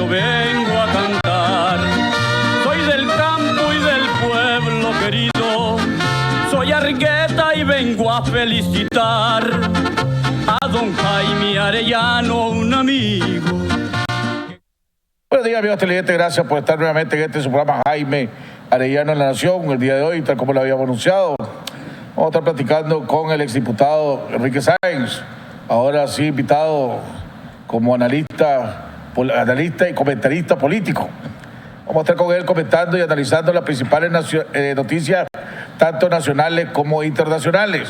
yo vengo a cantar. Soy del campo y del pueblo querido, soy Argueta y vengo a felicitar a don Jaime Arellano, un amigo. Buenos días, amigos televidentes, gracias por estar nuevamente en su programa Jaime Arellano en La Nación. El día de hoy, tal como lo habíamos anunciado, vamos a estar platicando con el exdiputado Enrique Sáenz, ahora sí invitado como analista y comentarista político. Vamos a estar con él comentando y analizando las principales noticias, tanto nacionales como internacionales.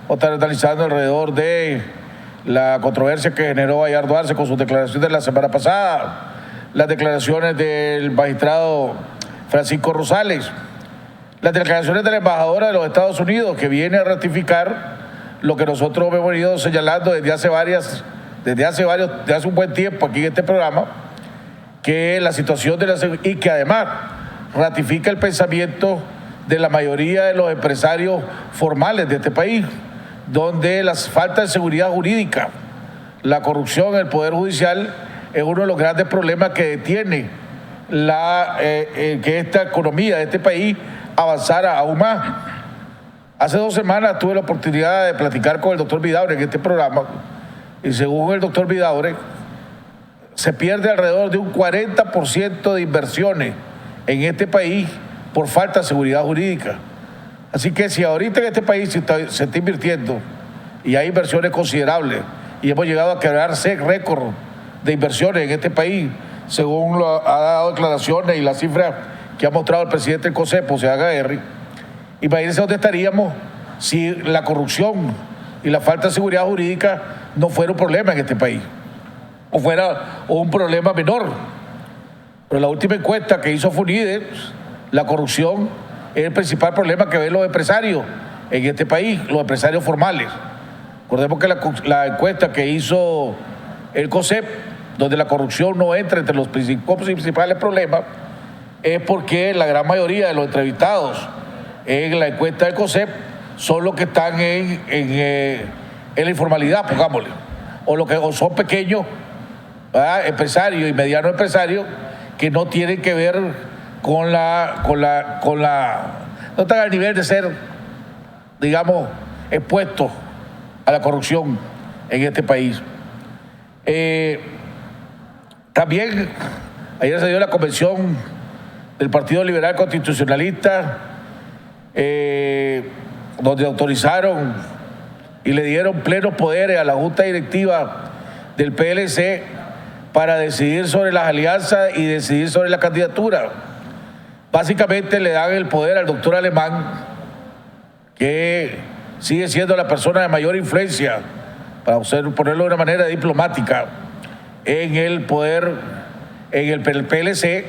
Vamos a estar analizando alrededor de la controversia que generó Bayardo Arce con sus declaraciones de la semana pasada, las declaraciones del magistrado Francisco Rosales, las declaraciones de la embajadora de los Estados Unidos, que viene a ratificar lo que nosotros hemos venido señalando desde hace un buen tiempo aquí en este programa, que la situación de y que además ratifica el pensamiento de la mayoría de los empresarios formales de este país, donde la falta de seguridad jurídica, la corrupción en el Poder Judicial es uno de los grandes problemas que detiene que esta economía de este país avanzara aún más. Hace 2 semanas tuve la oportunidad de platicar con el doctor Vidaurre en este programa, y según el doctor Vidaurre, se pierde alrededor de un 40% de inversiones en este país por falta de seguridad jurídica. Así que si ahorita en este país se está invirtiendo y hay inversiones considerables y hemos llegado a quebrar récord de inversiones en este país, según ha dado declaraciones y las cifras que ha mostrado el presidente del COSEP, José Aguirre, imagínense dónde estaríamos si la corrupción y la falta de seguridad jurídica no fuera un problema en este país, o fuera un problema menor. Pero la última encuesta que hizo FUNIDE, la corrupción es el principal problema que ven los empresarios en este país, los empresarios formales. Recordemos que la encuesta que hizo el COSEP, donde la corrupción no entra entre los principales problemas, es porque la gran mayoría de los entrevistados en la encuesta del COSEP son los que están en la informalidad, pongámosle, o son pequeños empresarios y medianos empresarios que no tienen que ver no están al nivel de ser, digamos, expuestos a la corrupción en este país. También ayer se dio la convención del Partido Liberal Constitucionalista, donde autorizaron y le dieron plenos poderes a la Junta Directiva del PLC para decidir sobre las alianzas y decidir sobre la candidatura. Básicamente le dan el poder al doctor Alemán, que sigue siendo la persona de mayor influencia, para ponerlo de una manera diplomática, en el poder, en el PLC,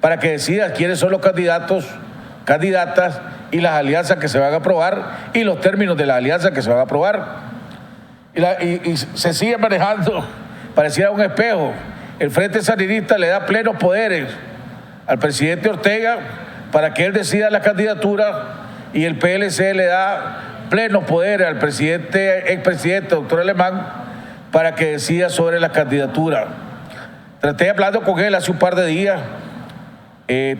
para que decida quiénes son los candidatos, candidatas y las alianzas que se van a aprobar y los términos de las alianzas que se van a aprobar. Y se sigue manejando, pareciera un espejo. El Frente Sandinista le da plenos poderes al presidente Ortega para que él decida la candidatura, y el PLC le da plenos poderes al expresidente doctor Alemán para que decida sobre la candidatura. Traté hablando con él hace un par de días,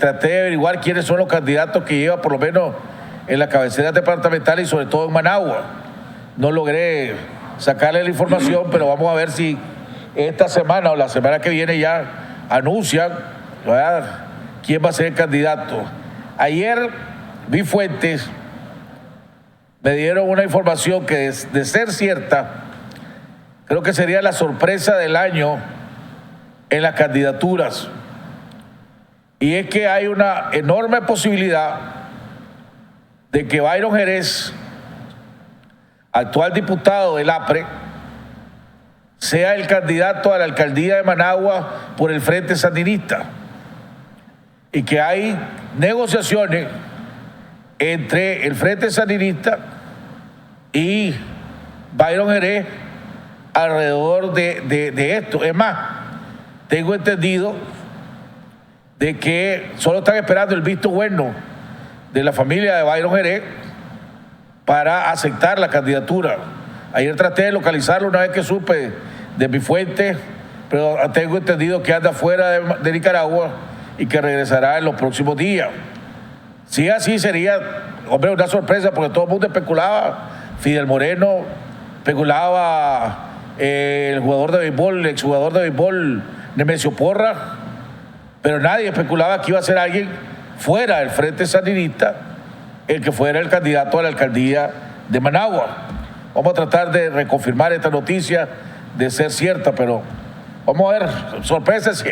traté de averiguar quiénes son los candidatos que lleva por lo menos en las cabeceras departamentales y sobre todo en Managua. No logré sacarle la información, pero vamos a ver si esta semana o la semana que viene ya anuncian, ¿verdad?, quién va a ser el candidato. Ayer vi fuentes, me dieron una información que, de ser cierta, creo que sería la sorpresa del año en las candidaturas. Y es que hay una enorme posibilidad de que Byron Jerez, actual diputado del APRE, sea el candidato a la alcaldía de Managua por el Frente Sandinista, y que hay negociaciones entre el Frente Sandinista y Byron Jerez alrededor de esto. Es más, tengo entendido de que solo están esperando el visto bueno de la familia de Byron Jerez para aceptar la candidatura. Ayer traté de localizarlo una vez que supe de mi fuente pero tengo entendido que anda fuera de Nicaragua y que regresará en los próximos días. Si así sería, hombre, una sorpresa, porque todo el mundo especulaba, Fidel Moreno, especulaba el jugador de béisbol, el exjugador de béisbol Nemesio Porras, pero nadie especulaba que iba a ser alguien fuera del Frente Sandinista el que fuera el candidato a la alcaldía de Managua. Vamos a tratar de reconfirmar esta noticia, de ser cierta, pero vamos a ver, sorpresa, si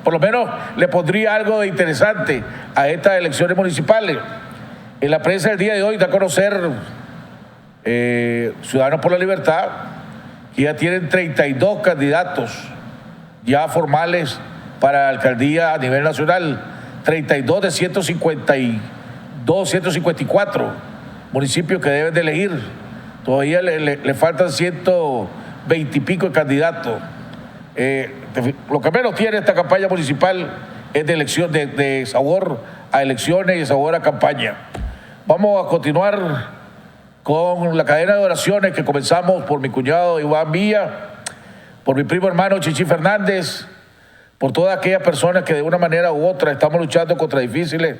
por lo menos le pondría algo de interesante a estas elecciones municipales. En la prensa del día de hoy da a conocer Ciudadanos por la Libertad que ya tienen 32 candidatos ya formales para la alcaldía a nivel nacional, 32 de 154 municipios que deben de elegir. Todavía le faltan 120 y pico de candidatos. Lo que menos tiene esta campaña municipal es de elección, de sabor a elecciones y de sabor a campaña. Vamos a continuar con la cadena de oraciones que comenzamos por mi cuñado Iván Villa, por mi primo hermano Chichi Fernández, por todas aquellas personas que de una manera u otra estamos luchando contra difíciles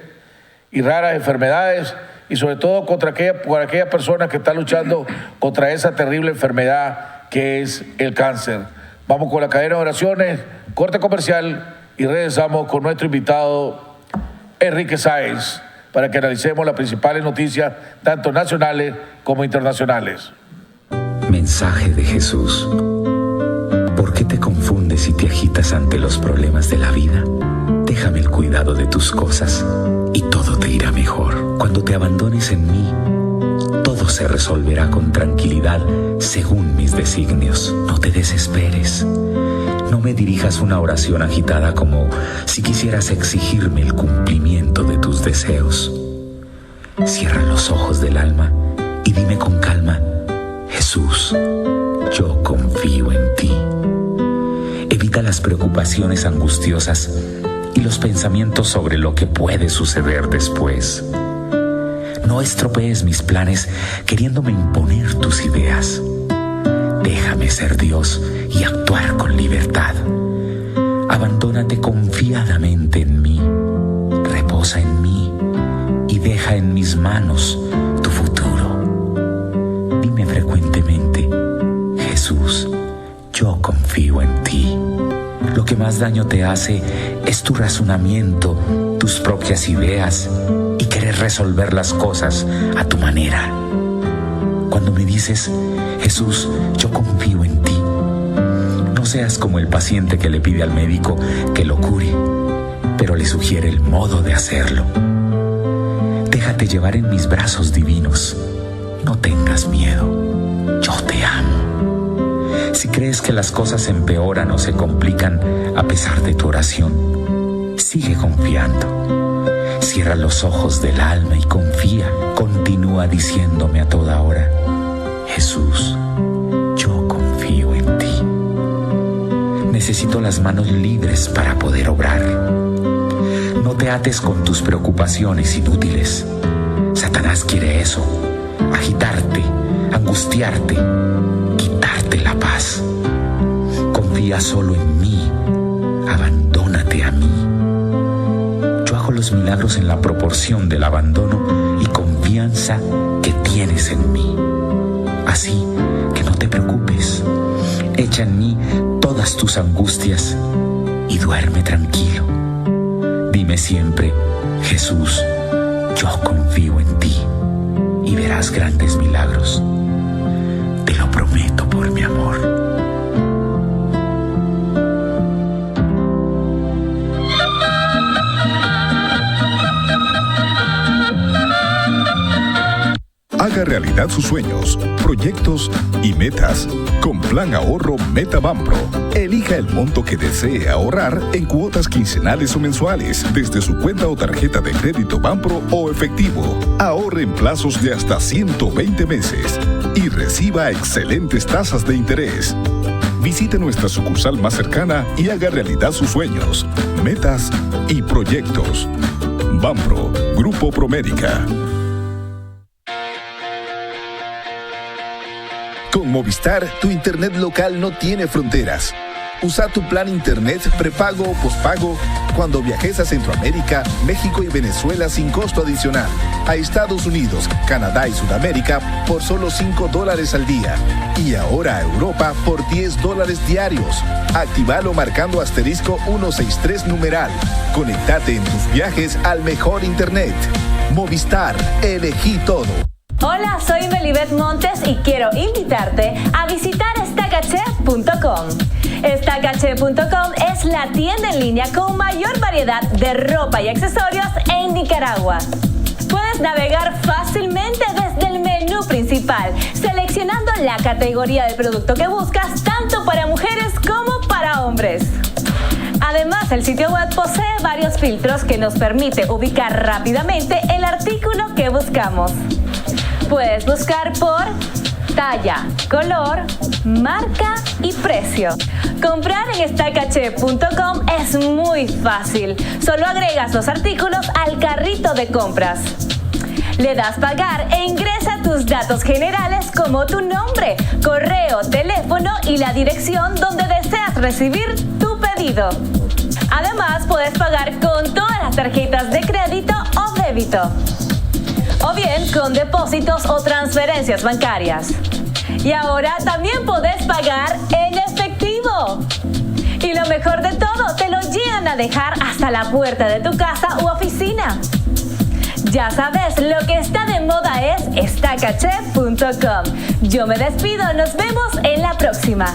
y raras enfermedades, y sobre todo por aquellas personas que están luchando contra esa terrible enfermedad que es el cáncer. Vamos con la cadena de oraciones, corte comercial, y regresamos con nuestro invitado Enrique Sáenz para que analicemos las principales noticias, tanto nacionales como internacionales. Mensaje de Jesús. ¿Por qué te confundes y te agitas ante los problemas de la vida? Déjame el cuidado de tus cosas y todo te irá mejor. Cuando te abandones en mí, todo se resolverá con tranquilidad según mis designios. No te desesperes. No me dirijas una oración agitada como si quisieras exigirme el cumplimiento de tus deseos. Cierra los ojos del alma y dime con calma: Jesús, yo confío en ti. Evita las preocupaciones angustiosas y los pensamientos sobre lo que puede suceder después. No estropees mis planes queriéndome imponer tus ideas. Déjame ser Dios y actuar con libertad. Abandónate confiadamente en mí, reposa en mí y deja en mis manos tu futuro. Dime frecuentemente: Jesús, yo confío en ti. Lo que más daño te hace es tu razonamiento, tus propias ideas y querer resolver las cosas a tu manera. Cuando me dices: Jesús, yo confío en ti, no seas como el paciente que le pide al médico que lo cure, pero le sugiere el modo de hacerlo. Déjate llevar en mis brazos divinos. No tengas miedo, yo te amo. Si crees que las cosas empeoran o se complican a pesar de tu oración, sigue confiando. Cierra los ojos del alma y confía. Continúa diciéndome a toda hora: Jesús, yo confío en ti. Necesito las manos libres para poder obrar. No te ates con tus preocupaciones inútiles. Satanás quiere eso: agitarte, angustiarte, quitarte la paz. Confía solo en mí. Abandónate a mí. Yo hago los milagros en la proporción del abandono y confianza que tienes en mí. Así que no te preocupes. Echa en mí todas tus angustias y duerme tranquilo. Dime siempre: Jesús, yo confío en ti, y verás grandes milagros. Te lo prometo por mi amor. Haga realidad sus sueños, proyectos y metas con Plan Ahorro Meta Banpro. Elija el monto que desee ahorrar en cuotas quincenales o mensuales desde su cuenta o tarjeta de crédito Banpro o efectivo. Ahorre en plazos de hasta 120 meses y reciba excelentes tasas de interés. Visite nuestra sucursal más cercana y haga realidad sus sueños, metas y proyectos. Banpro, Grupo Promérica. Con Movistar, tu internet local no tiene fronteras. Usa tu plan internet prepago o pospago cuando viajes a Centroamérica, México y Venezuela sin costo adicional. A Estados Unidos, Canadá y Sudamérica por solo $5 al día. Y ahora a Europa por $10 diarios. Actívalo marcando asterisco 163 numeral. Conéctate en tus viajes al mejor internet. Movistar, elegí todo. Hola, soy Melibet Montes y quiero invitarte a visitar estacache.com. Estacache.com es la tienda en línea con mayor variedad de ropa y accesorios en Nicaragua. Puedes navegar fácilmente desde el menú principal, seleccionando la categoría del producto que buscas, tanto para mujeres como para hombres. Además, el sitio web posee varios filtros que nos permite ubicar rápidamente el artículo que buscamos. Puedes buscar por talla, color, marca y precio. Comprar en estacache.com es muy fácil. Solo agregas los artículos al carrito de compras. Le das pagar e ingresa tus datos generales como tu nombre, correo, teléfono y la dirección donde deseas recibir tu pedido. Además, puedes pagar con todas las tarjetas de crédito o débito, o bien con depósitos o transferencias bancarias. Y ahora también podés pagar en efectivo. Y lo mejor de todo, te lo llegan a dejar hasta la puerta de tu casa u oficina. Ya sabes, lo que está de moda es estacache.com. Yo me despido, nos vemos en la próxima.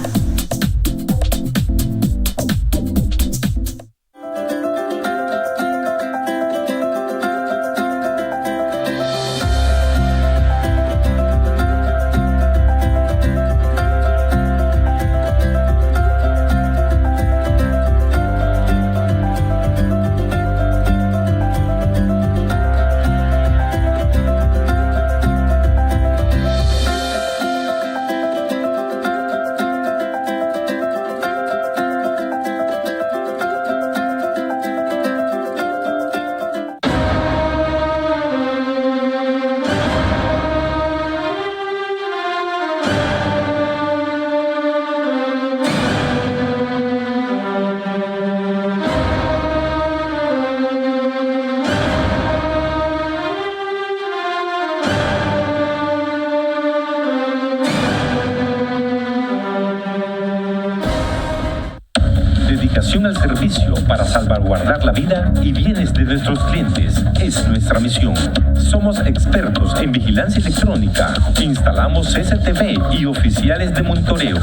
Dedicación al servicio para salvaguardar la vida y bienes de nuestros clientes es nuestra misión. Somos expertos en vigilancia electrónica. Instalamos CCTV y oficiales de monitoreo,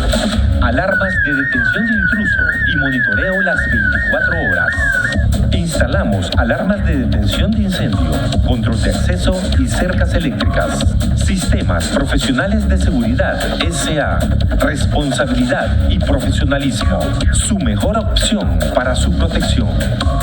alarmas de detención de intruso y monitoreo las 24 horas. Instalamos alarmas de detención de incendio, control de acceso y cercas eléctricas. Sistemas Profesionales de Seguridad S.A. Responsabilidad y profesionalismo. Su mejor opción para su protección.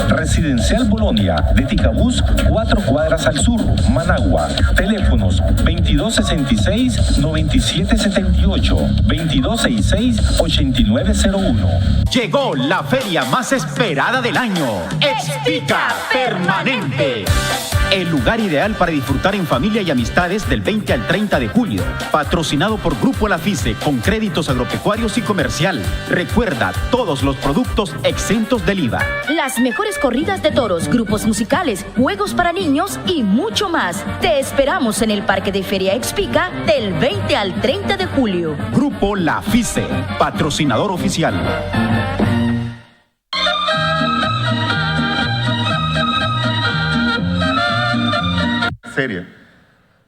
Residencial Bolonia de Ticabús, 4 cuadras al sur, Managua. Teléfonos 2266-9778, 2266-8901. Llegó la feria más esperada del año. Expica Permanente. El lugar ideal para disfrutar en familia y amistades del 20 al 30 de julio. Patrocinado por Grupo La FICE con créditos agropecuarios y comercial. Recuerda, todos los productos exentos del IVA. Las mejores corridas de toros, grupos musicales, juegos para niños y mucho más. Te esperamos en el Parque de Feria Expica del 20 al 30 de julio. Grupo La FICE, patrocinador oficial. Seria.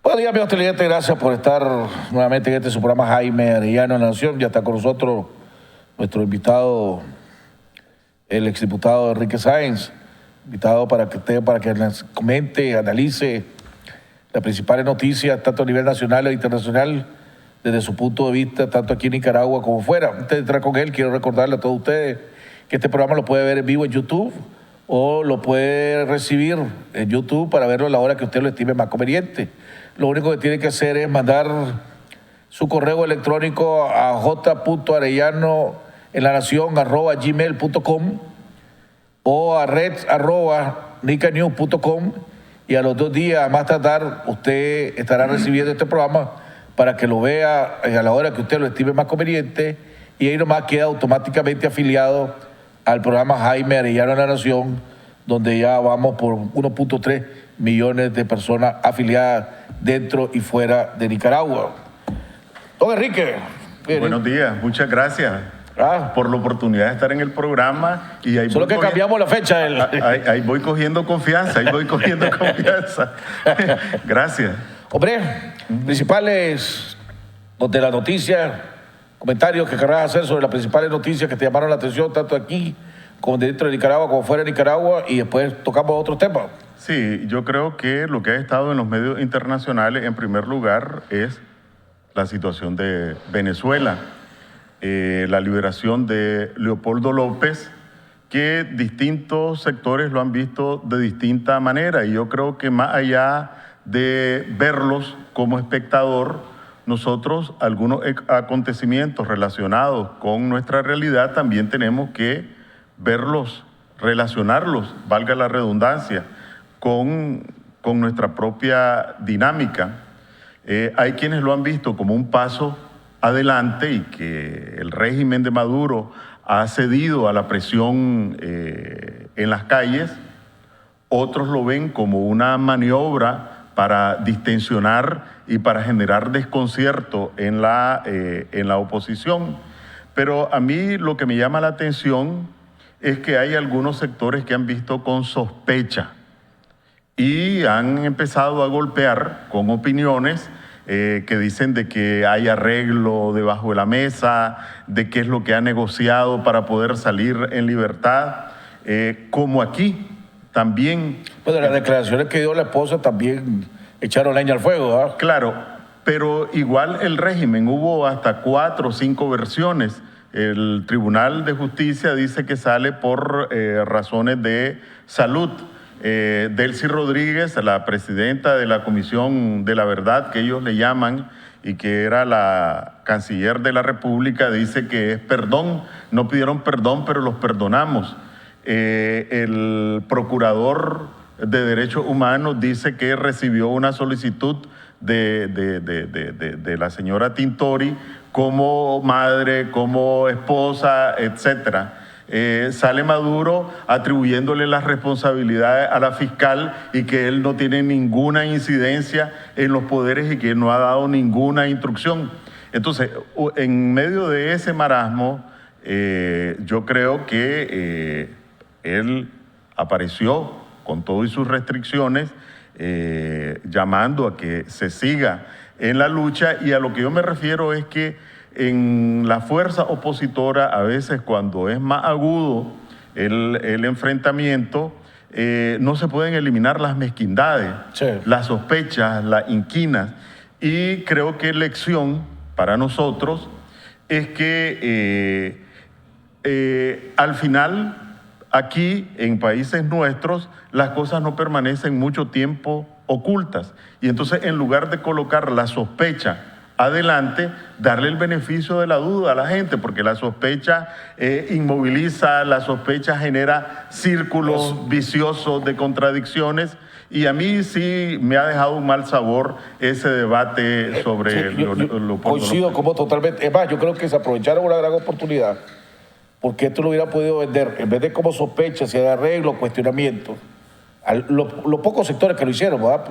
Buenos días, amigos televidentes. Gracias por estar nuevamente en este su programa Jaime Arellano en la Nación. Ya está con nosotros nuestro invitado, el exdiputado Enrique Sáenz, invitado para que nos comente, analice las principales noticias, tanto a nivel nacional e internacional, desde su punto de vista, tanto aquí en Nicaragua como fuera. Antes de entrar con él, quiero recordarle a todos ustedes que este programa lo puede ver en vivo en YouTube o lo puede recibir en YouTube para verlo a la hora que usted lo estime más conveniente. Lo único que tiene que hacer es mandar su correo electrónico a j.arellano@gmail.com o a red@nicanews.com, y a los 2 días, a más tardar, usted estará recibiendo este programa para que lo vea a la hora que usted lo estime más conveniente y ahí nomás queda automáticamente afiliado al programa Jaime Arellano de la Nación, donde ya vamos por 1.3 millones de personas afiliadas dentro y fuera de Nicaragua. Don Enrique. Buenos días, muchas gracias por la oportunidad de estar en el programa. Y ahí solo que cambiamos la fecha. Ahí voy cogiendo confianza, Gracias. Hombre, principales de las noticias, comentarios que querrás hacer sobre las principales noticias que te llamaron la atención, tanto aquí como dentro de Nicaragua como fuera de Nicaragua, y después tocamos otros temas. Sí, yo creo que lo que ha estado en los medios internacionales, en primer lugar, es la situación de Venezuela, la liberación de Leopoldo López, que distintos sectores lo han visto de distinta manera, y yo creo que más allá de verlos como espectador, nosotros algunos acontecimientos relacionados con nuestra realidad también tenemos que verlos, relacionarlos, valga la redundancia, con nuestra propia dinámica. Hay quienes lo han visto como un paso adelante y que el régimen de Maduro ha cedido a la presión en las calles. Otros lo ven como una maniobra para distensionar y para generar desconcierto en la oposición. Pero a mí lo que me llama la atención es que hay algunos sectores que han visto con sospecha y han empezado a golpear con opiniones que dicen de que hay arreglo debajo de la mesa, de qué es lo que ha negociado para poder salir en libertad, como aquí también. Bueno, las declaraciones que dio la esposa también echaron leña al fuego, ¿verdad? Claro, pero igual el régimen, hubo hasta 4 o 5 versiones. El Tribunal de Justicia dice que sale por razones de salud. Delcy Rodríguez, la presidenta de la Comisión de la Verdad, que ellos le llaman, y que era la canciller de la República, dice que es perdón. No pidieron perdón, pero los perdonamos. El procurador de Derechos Humanos dice que recibió una solicitud de la señora Tintori como madre, como esposa, etcétera. Sale Maduro atribuyéndole las responsabilidades a la fiscal y que él no tiene ninguna incidencia en los poderes y que no ha dado ninguna instrucción. Entonces, en medio de ese marasmo, yo creo que él apareció con todo y sus restricciones, llamando a que se siga en la lucha, y a lo que yo me refiero es que en la fuerza opositora, a veces cuando es más agudo el enfrentamiento, no se pueden eliminar las mezquindades, sí, las sospechas, las inquinas, y creo que lección para nosotros es que al final, aquí en países nuestros, las cosas no permanecen mucho tiempo ocultas, y entonces en lugar de colocar la sospecha adelante, darle el beneficio de la duda a la gente, porque la sospecha inmoviliza, la sospecha genera círculos viciosos de contradicciones, y a mí sí me ha dejado un mal sabor ese debate sobre lo coincido como totalmente. Es más, yo creo que se aprovecharon una gran oportunidad, porque esto lo hubiera podido vender, en vez de como sospecha, si de arreglo, cuestionamiento, a los pocos sectores que lo hicieron, ¿verdad?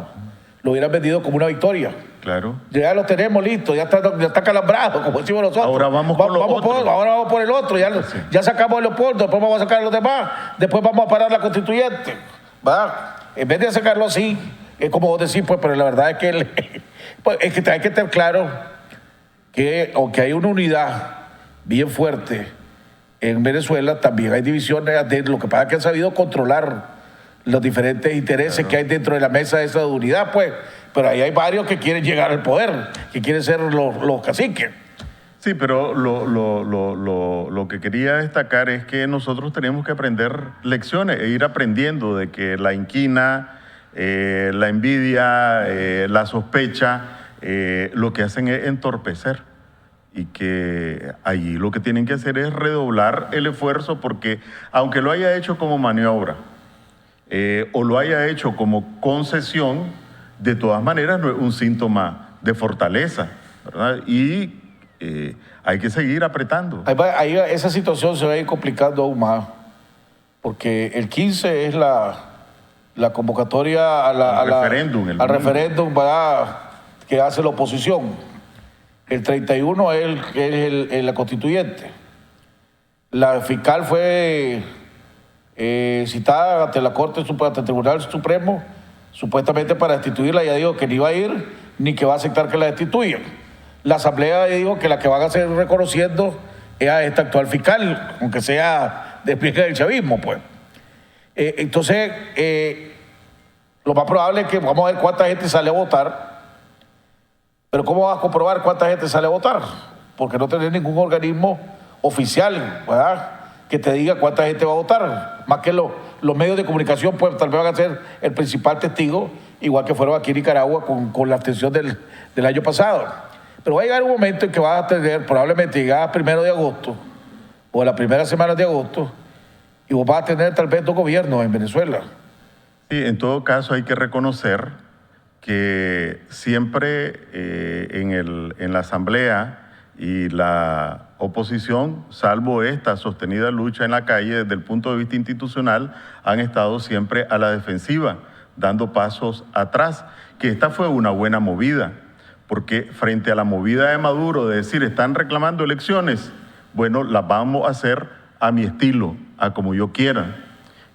Lo hubieran vendido como una victoria. Claro. Ya lo tenemos listo, ya está calambrado, como decimos nosotros. Ahora vamos por el otro, ya sacamos el Leopoldo, después vamos a sacar a los demás, después vamos a parar la constituyente, ¿verdad? En vez de sacarlo así, es como vos decís, pues, pero la verdad es que, es que hay que tener claro que aunque hay una unidad bien fuerte en Venezuela, también hay divisiones de lo que pasa es que han sabido controlar los diferentes intereses que hay dentro de la mesa de esa unidad, pues, pero ahí hay varios que quieren llegar al poder, que quieren ser los caciques. Sí, pero lo que quería destacar es que nosotros tenemos que aprender lecciones e ir aprendiendo de que la inquina, la envidia, la sospecha, lo que hacen es entorpecer, y que allí lo que tienen que hacer es redoblar el esfuerzo, porque aunque lo haya hecho como maniobra, o lo haya hecho como concesión, de todas maneras no es un síntoma de fortaleza, ¿verdad? Y hay que seguir apretando. Ahí esa situación se va a ir complicando aún más, porque el 15 es la convocatoria al referéndum que hace la oposición. El 31 es la constituyente. La fiscal fue citada ante la Corte Suprema, ante el Tribunal Supremo, supuestamente para destituirla. Ella dijo que ni iba a ir ni que va a aceptar que la destituyan. La Asamblea dijo que la que van a seguir reconociendo es a esta actual fiscal, aunque sea despliegue del chavismo, pues. Entonces, lo más probable es que vamos a ver cuánta gente sale a votar. Pero ¿cómo vas a comprobar cuánta gente sale a votar? Porque no tenés ningún organismo oficial, ¿verdad?, que te diga cuánta gente va a votar. Más que los medios de comunicación, pues tal vez van a ser el principal testigo, igual que fueron aquí en Nicaragua con la abstención del año pasado. Pero va a llegar un momento en que vas a tener, probablemente llegada 1 de agosto, o las primeras semanas de agosto, y vos vas a tener tal vez 2 gobiernos en Venezuela. Sí, en todo caso hay que reconocer que siempre en la Asamblea y la oposición, salvo esta sostenida lucha en la calle desde el punto de vista institucional, han estado siempre a la defensiva, dando pasos atrás, que esta fue una buena movida, porque frente a la movida de Maduro de decir están reclamando elecciones, bueno, las vamos a hacer a mi estilo, a como yo quiera.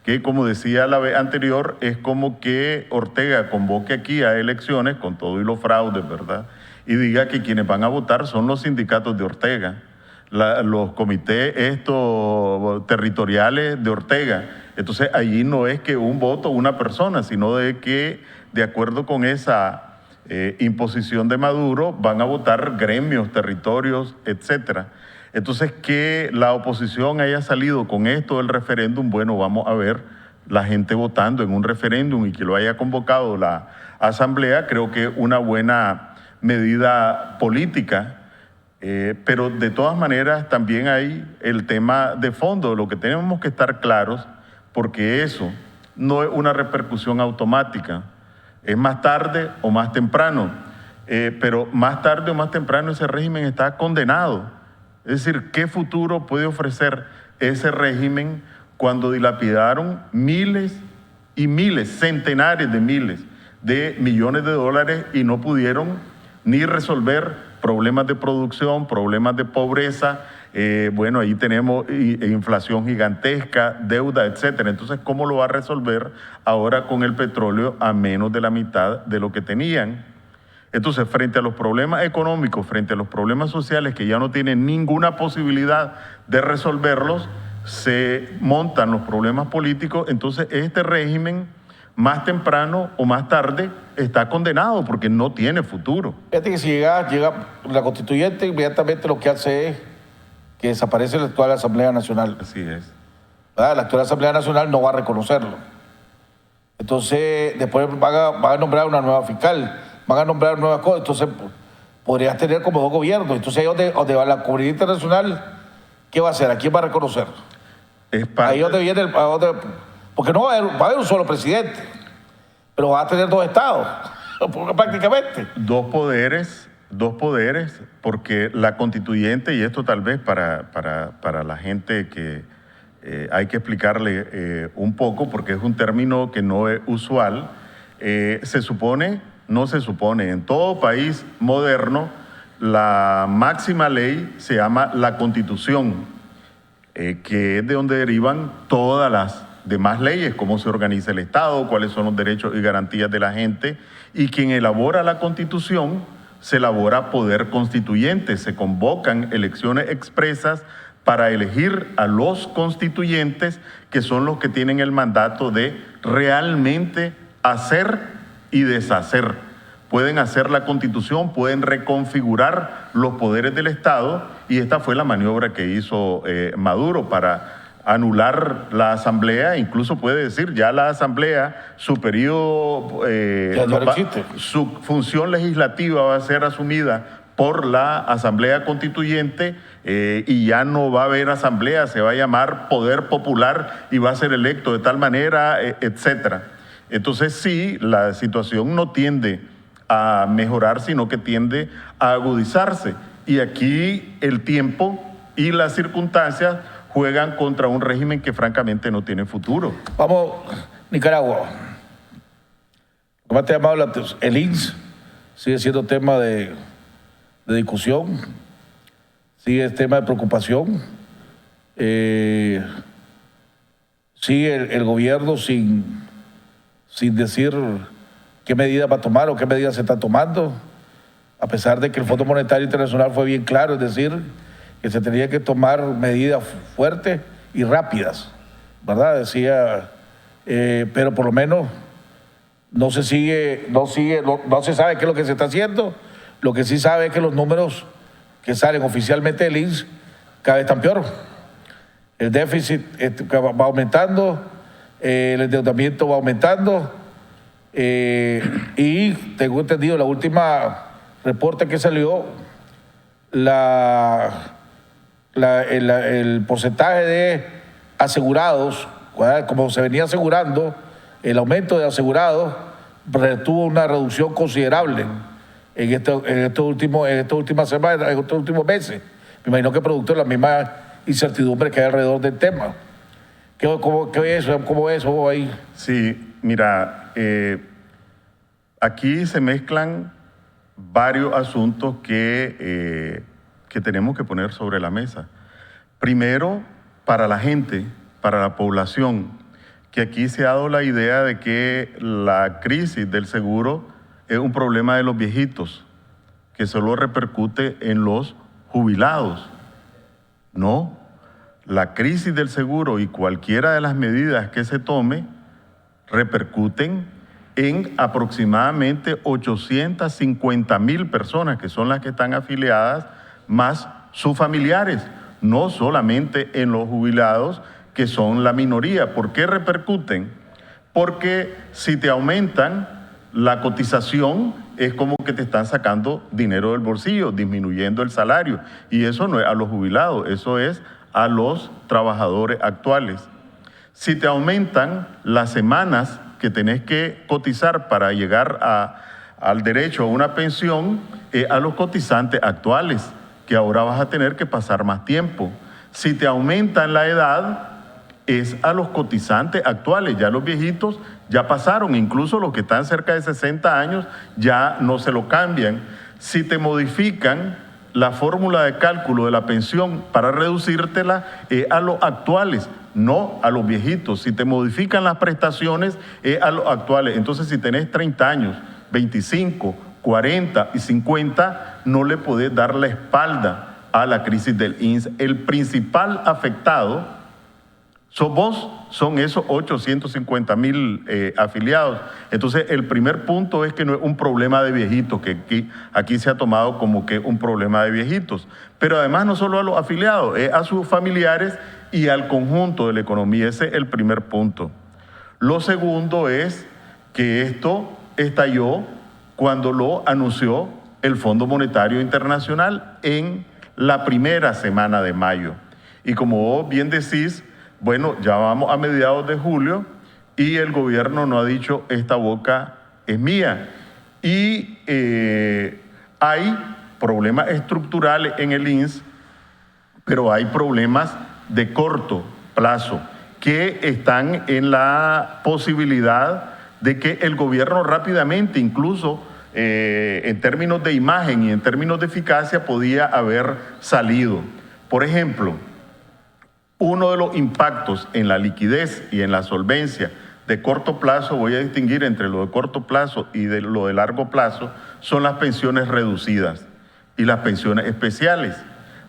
Que como decía la vez anterior, es como que Ortega convoque aquí a elecciones con todo y los fraudes, ¿verdad?, y diga que quienes van a votar son los sindicatos de Ortega, los comités territoriales de Ortega. Entonces allí no es que un voto una persona, sino de que de acuerdo con esa imposición de Maduro van a votar gremios, territorios, etcétera. Entonces, que la oposición haya salido con esto del referéndum, bueno, vamos a ver la gente votando en un referéndum y que lo haya convocado la Asamblea, creo que es una buena medida política, pero de todas maneras también hay el tema de fondo, lo que tenemos que estar claros, porque eso no es una repercusión automática, es más tarde o más temprano, pero más tarde o más temprano ese régimen está condenado. Es decir, ¿qué futuro puede ofrecer ese régimen cuando dilapidaron miles y miles, centenares de miles de millones de dólares y no pudieron ni resolver problemas de producción, problemas de pobreza? Bueno, ahí tenemos inflación gigantesca, deuda, etcétera. Entonces, ¿cómo lo va a resolver ahora con el petróleo a menos de la mitad de lo que tenían? Entonces, frente a los problemas económicos, frente a los problemas sociales que ya no tienen ninguna posibilidad de resolverlos, se montan los problemas políticos. Entonces, este régimen, más temprano o más tarde, está condenado porque no tiene futuro. Fíjate que si llega la constituyente, inmediatamente lo que hace es que desaparece la actual Asamblea Nacional. Así es. ¿Verdad? La actual Asamblea Nacional no va a reconocerlo. Entonces, después van a nombrar una nueva fiscal, van a nombrar nuevas cosas. Entonces, podrías tener como 2 gobiernos. Entonces, ahí donde va la comunidad internacional, ¿qué va a hacer? ¿A quién va a reconocer? Ahí donde viene porque no va a haber un solo presidente, pero va a tener 2 estados, prácticamente. Dos poderes, porque la constituyente, y esto tal vez para la gente que hay que explicarle un poco, porque es un término que no es usual, no se supone, en todo país moderno, la máxima ley se llama la Constitución, que es de donde derivan todas las demás leyes, cómo se organiza el Estado, cuáles son los derechos y garantías de la gente, y quien elabora la Constitución se elabora poder constituyente, se convocan elecciones expresas para elegir a los constituyentes, que son los que tienen el mandato de realmente hacer y deshacer. Pueden hacer la Constitución, pueden reconfigurar los poderes del Estado, y esta fue la maniobra que hizo Maduro para anular la Asamblea. Incluso puede decir, ya la Asamblea, su periodo, su función legislativa va a ser asumida por la Asamblea Constituyente, y ya no va a haber Asamblea, se va a llamar Poder Popular y va a ser electo de tal manera, etcétera. Entonces sí, la situación no tiende a mejorar, sino que tiende a agudizarse. Y aquí el tiempo y las circunstancias juegan contra un régimen que francamente no tiene futuro. Vamos, Nicaragua. Como te llamado, el INS sigue siendo tema de discusión, sigue tema de preocupación. Sigue el gobierno sin decir qué medidas va a tomar o qué medidas se está tomando, a pesar de que el Fondo Monetario Internacional fue bien claro, es decir, que se tenía que tomar medidas fuertes y rápidas, ¿verdad? Decía, pero por lo menos no se sabe qué es lo que se está haciendo. Lo que sí sabe es que los números que salen oficialmente del INS cada vez están peor. El déficit va aumentando, el endeudamiento va aumentando, y tengo entendido, la última reporte que salió, el porcentaje de asegurados, como se venía asegurando, el aumento de asegurados tuvo una reducción considerable en estos últimos semanas, en estos últimos meses. Me imagino que producto de la misma incertidumbre que hay alrededor del tema. ¿Cómo es eso ahí? Sí, mira, aquí se mezclan varios asuntos que tenemos que poner sobre la mesa. Primero, para la gente, para la población, que aquí se ha dado la idea de que la crisis del seguro es un problema de los viejitos, que solo repercute en los jubilados. No, la crisis del seguro y cualquiera de las medidas que se tome repercuten en aproximadamente 850,000 personas, que son las que están afiliadas, más sus familiares, no solamente en los jubilados, que son la minoría. ¿Por qué repercuten? Porque si te aumentan la cotización, es como que te están sacando dinero del bolsillo, disminuyendo el salario. Y eso no es a los jubilados, eso es a los trabajadores actuales. Si te aumentan las semanas que tenés que cotizar para llegar al derecho a una pensión, a los cotizantes actuales, que ahora vas a tener que pasar más tiempo. Si te aumentan la edad, es a los cotizantes actuales. Ya los viejitos ya pasaron, incluso los que están cerca de 60 años ya no se lo cambian. Si te modifican la fórmula de cálculo de la pensión para reducírtela, a los actuales, no a los viejitos. Si te modifican las prestaciones, a los actuales. Entonces, si tenés 30 años, 25, 40 y 50, no le podés dar la espalda a la crisis del INS. El principal afectado sos vos, son esos 850,000 afiliados. Entonces, el primer punto es que no es un problema de viejitos, que aquí se ha tomado como que un problema de viejitos. Pero además no solo a los afiliados, es a sus familiares y al conjunto de la economía. Ese es el primer punto. Lo segundo es que esto estalló cuando lo anunció el Fondo Monetario Internacional en la primera semana de mayo. Y como vos bien decís, bueno, ya vamos a mediados de julio y el gobierno no ha dicho esta boca es mía. Y hay problemas estructurales en el INS, pero hay problemas de corto plazo que están en la posibilidad de que el gobierno rápidamente, incluso en términos de imagen y en términos de eficacia, podía haber salido. Por ejemplo, uno de los impactos en la liquidez y en la solvencia de corto plazo, voy a distinguir entre lo de corto plazo y de lo de largo plazo, son las pensiones reducidas y las pensiones especiales.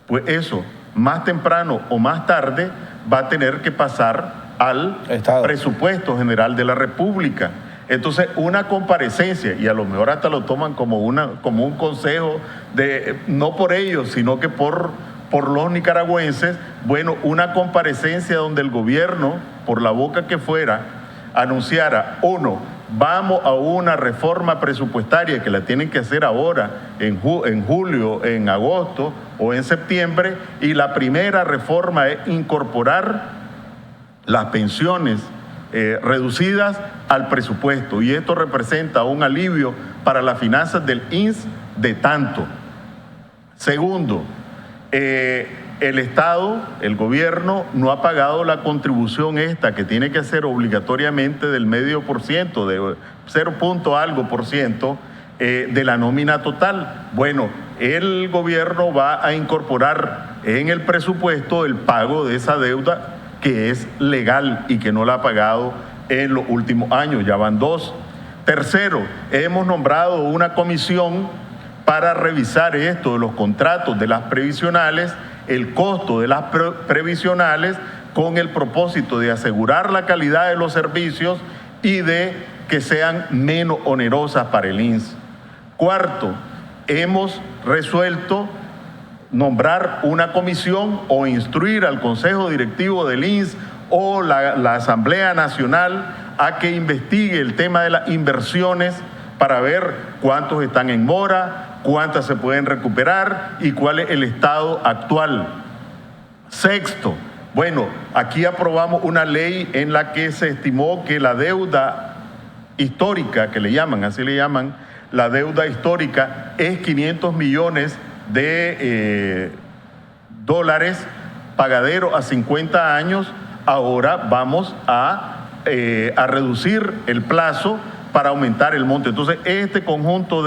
Pues eso, más temprano o más tarde, va a tener que pasar al presupuesto general de la República. Entonces, una comparecencia, y a lo mejor hasta lo toman como un consejo, no por ellos, sino que por los nicaragüenses, bueno, una comparecencia donde el gobierno, por la boca que fuera, anunciara, vamos a una reforma presupuestaria que la tienen que hacer ahora, en julio, en agosto o en septiembre, y la primera reforma es incorporar las pensiones reducidas al presupuesto, y esto representa un alivio para las finanzas del INS de tanto. Segundo, el Estado, el gobierno, no ha pagado la contribución esta que tiene que ser obligatoriamente del 0,5%, de 0 algo por ciento de la nómina total. Bueno, el gobierno va a incorporar en el presupuesto el pago de esa deuda que es legal y que no la ha pagado en los últimos años, ya van 2. Tercero, hemos nombrado una comisión para revisar esto de los contratos de las previsionales, el costo de las previsionales, con el propósito de asegurar la calidad de los servicios y de que sean menos onerosas para el INS. Cuarto, hemos resuelto nombrar una comisión o instruir al Consejo Directivo del INS o la Asamblea Nacional a que investigue el tema de las inversiones para ver cuántos están en mora, cuántas se pueden recuperar y cuál es el estado actual. Sexto, bueno, aquí aprobamos una ley en la que se estimó que la deuda histórica, que le llaman, así le llaman, la deuda histórica es 500 millones de dólares pagadero a 50 años. Ahora vamos a reducir el plazo para aumentar el monto. Entonces, este conjunto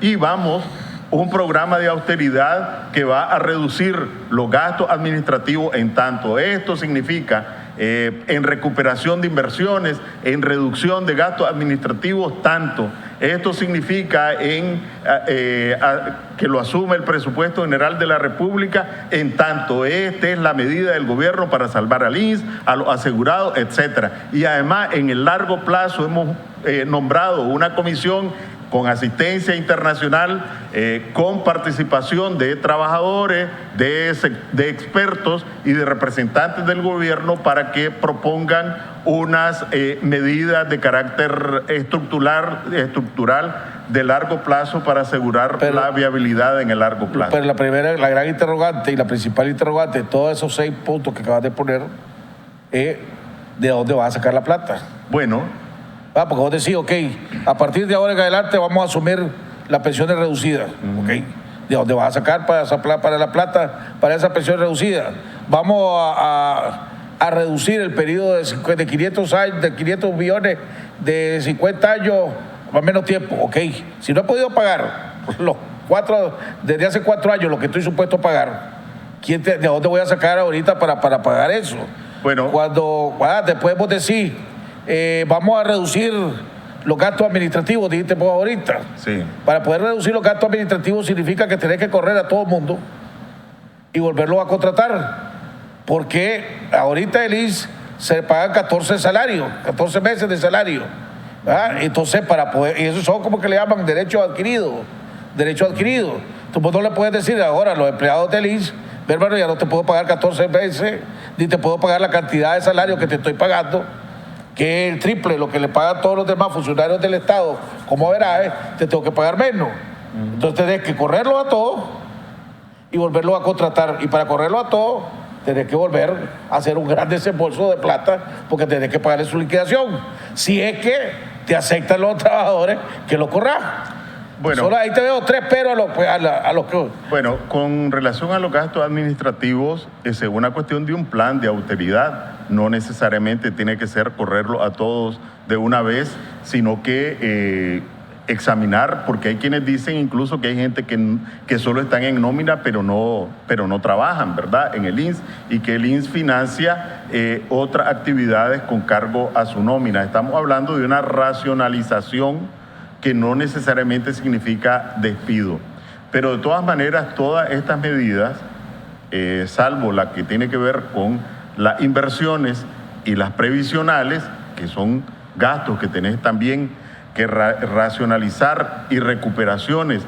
y vamos un programa de austeridad que va a reducir los gastos administrativos en tanto. Esto significa en recuperación de inversiones, en reducción de gastos administrativos tanto. Esto significa que lo asume el presupuesto general de la República en tanto. Esta es la medida del gobierno para salvar al INS, a los asegurados, etcétera. Y además, en el largo plazo hemos nombrado una comisión con asistencia internacional, con participación de trabajadores, de expertos y de representantes del gobierno para que propongan unas medidas de carácter estructural de largo plazo para asegurar la viabilidad en el largo plazo. Pero la gran interrogante y la principal interrogante de todos esos 6 puntos que acabas de poner es ¿de dónde vas a sacar la plata? Bueno, porque vos decís, ok, a partir de ahora en adelante vamos a asumir las pensiones reducidas, ok. ¿De dónde vas a sacar para la plata, para esa pensión reducida? Vamos a reducir el periodo de 500 años, de 500 millones de 50 años más o menos tiempo, ok. Si no he podido pagar desde hace 4 años lo que estoy supuesto a pagar, ¿de dónde voy a sacar ahorita para pagar eso? Bueno, después vos decís, vamos a reducir los gastos administrativos, dijiste vos ahorita. Sí. Para poder reducir los gastos administrativos significa que tenés que correr a todo el mundo y volverlo a contratar. Porque ahorita el INS se pagan 14 meses de salario. Entonces, para poder, y eso son como que le llaman derecho adquirido. Tú no le puedes decir ahora a los empleados del INS, hermano, ya no te puedo pagar 14 meses, ni te puedo pagar la cantidad de salario que te estoy pagando, que es el triple lo que le pagan todos los demás funcionarios del Estado. Como verás, te tengo que pagar menos. Entonces tenés que correrlo a todos y volverlo a contratar. Y para correrlo a todos, tenés que volver a hacer un gran desembolso de plata porque tenés que pagarle su liquidación. Si es que te aceptan los trabajadores que lo corran. Bueno, solo ahí te veo 3 pero a los que... Bueno, con relación a los gastos administrativos, es una cuestión de un plan de austeridad. No necesariamente tiene que ser correrlo a todos de una vez, sino que examinar, porque hay quienes dicen incluso que hay gente que solo están en nómina, pero no trabajan, ¿verdad?, en el INS, y que el INS financia otras actividades con cargo a su nómina. Estamos hablando de una racionalización que no necesariamente significa despido. Pero de todas maneras, todas estas medidas, salvo la que tiene que ver con las inversiones y las previsionales, que son gastos que tenés también que racionalizar, y recuperaciones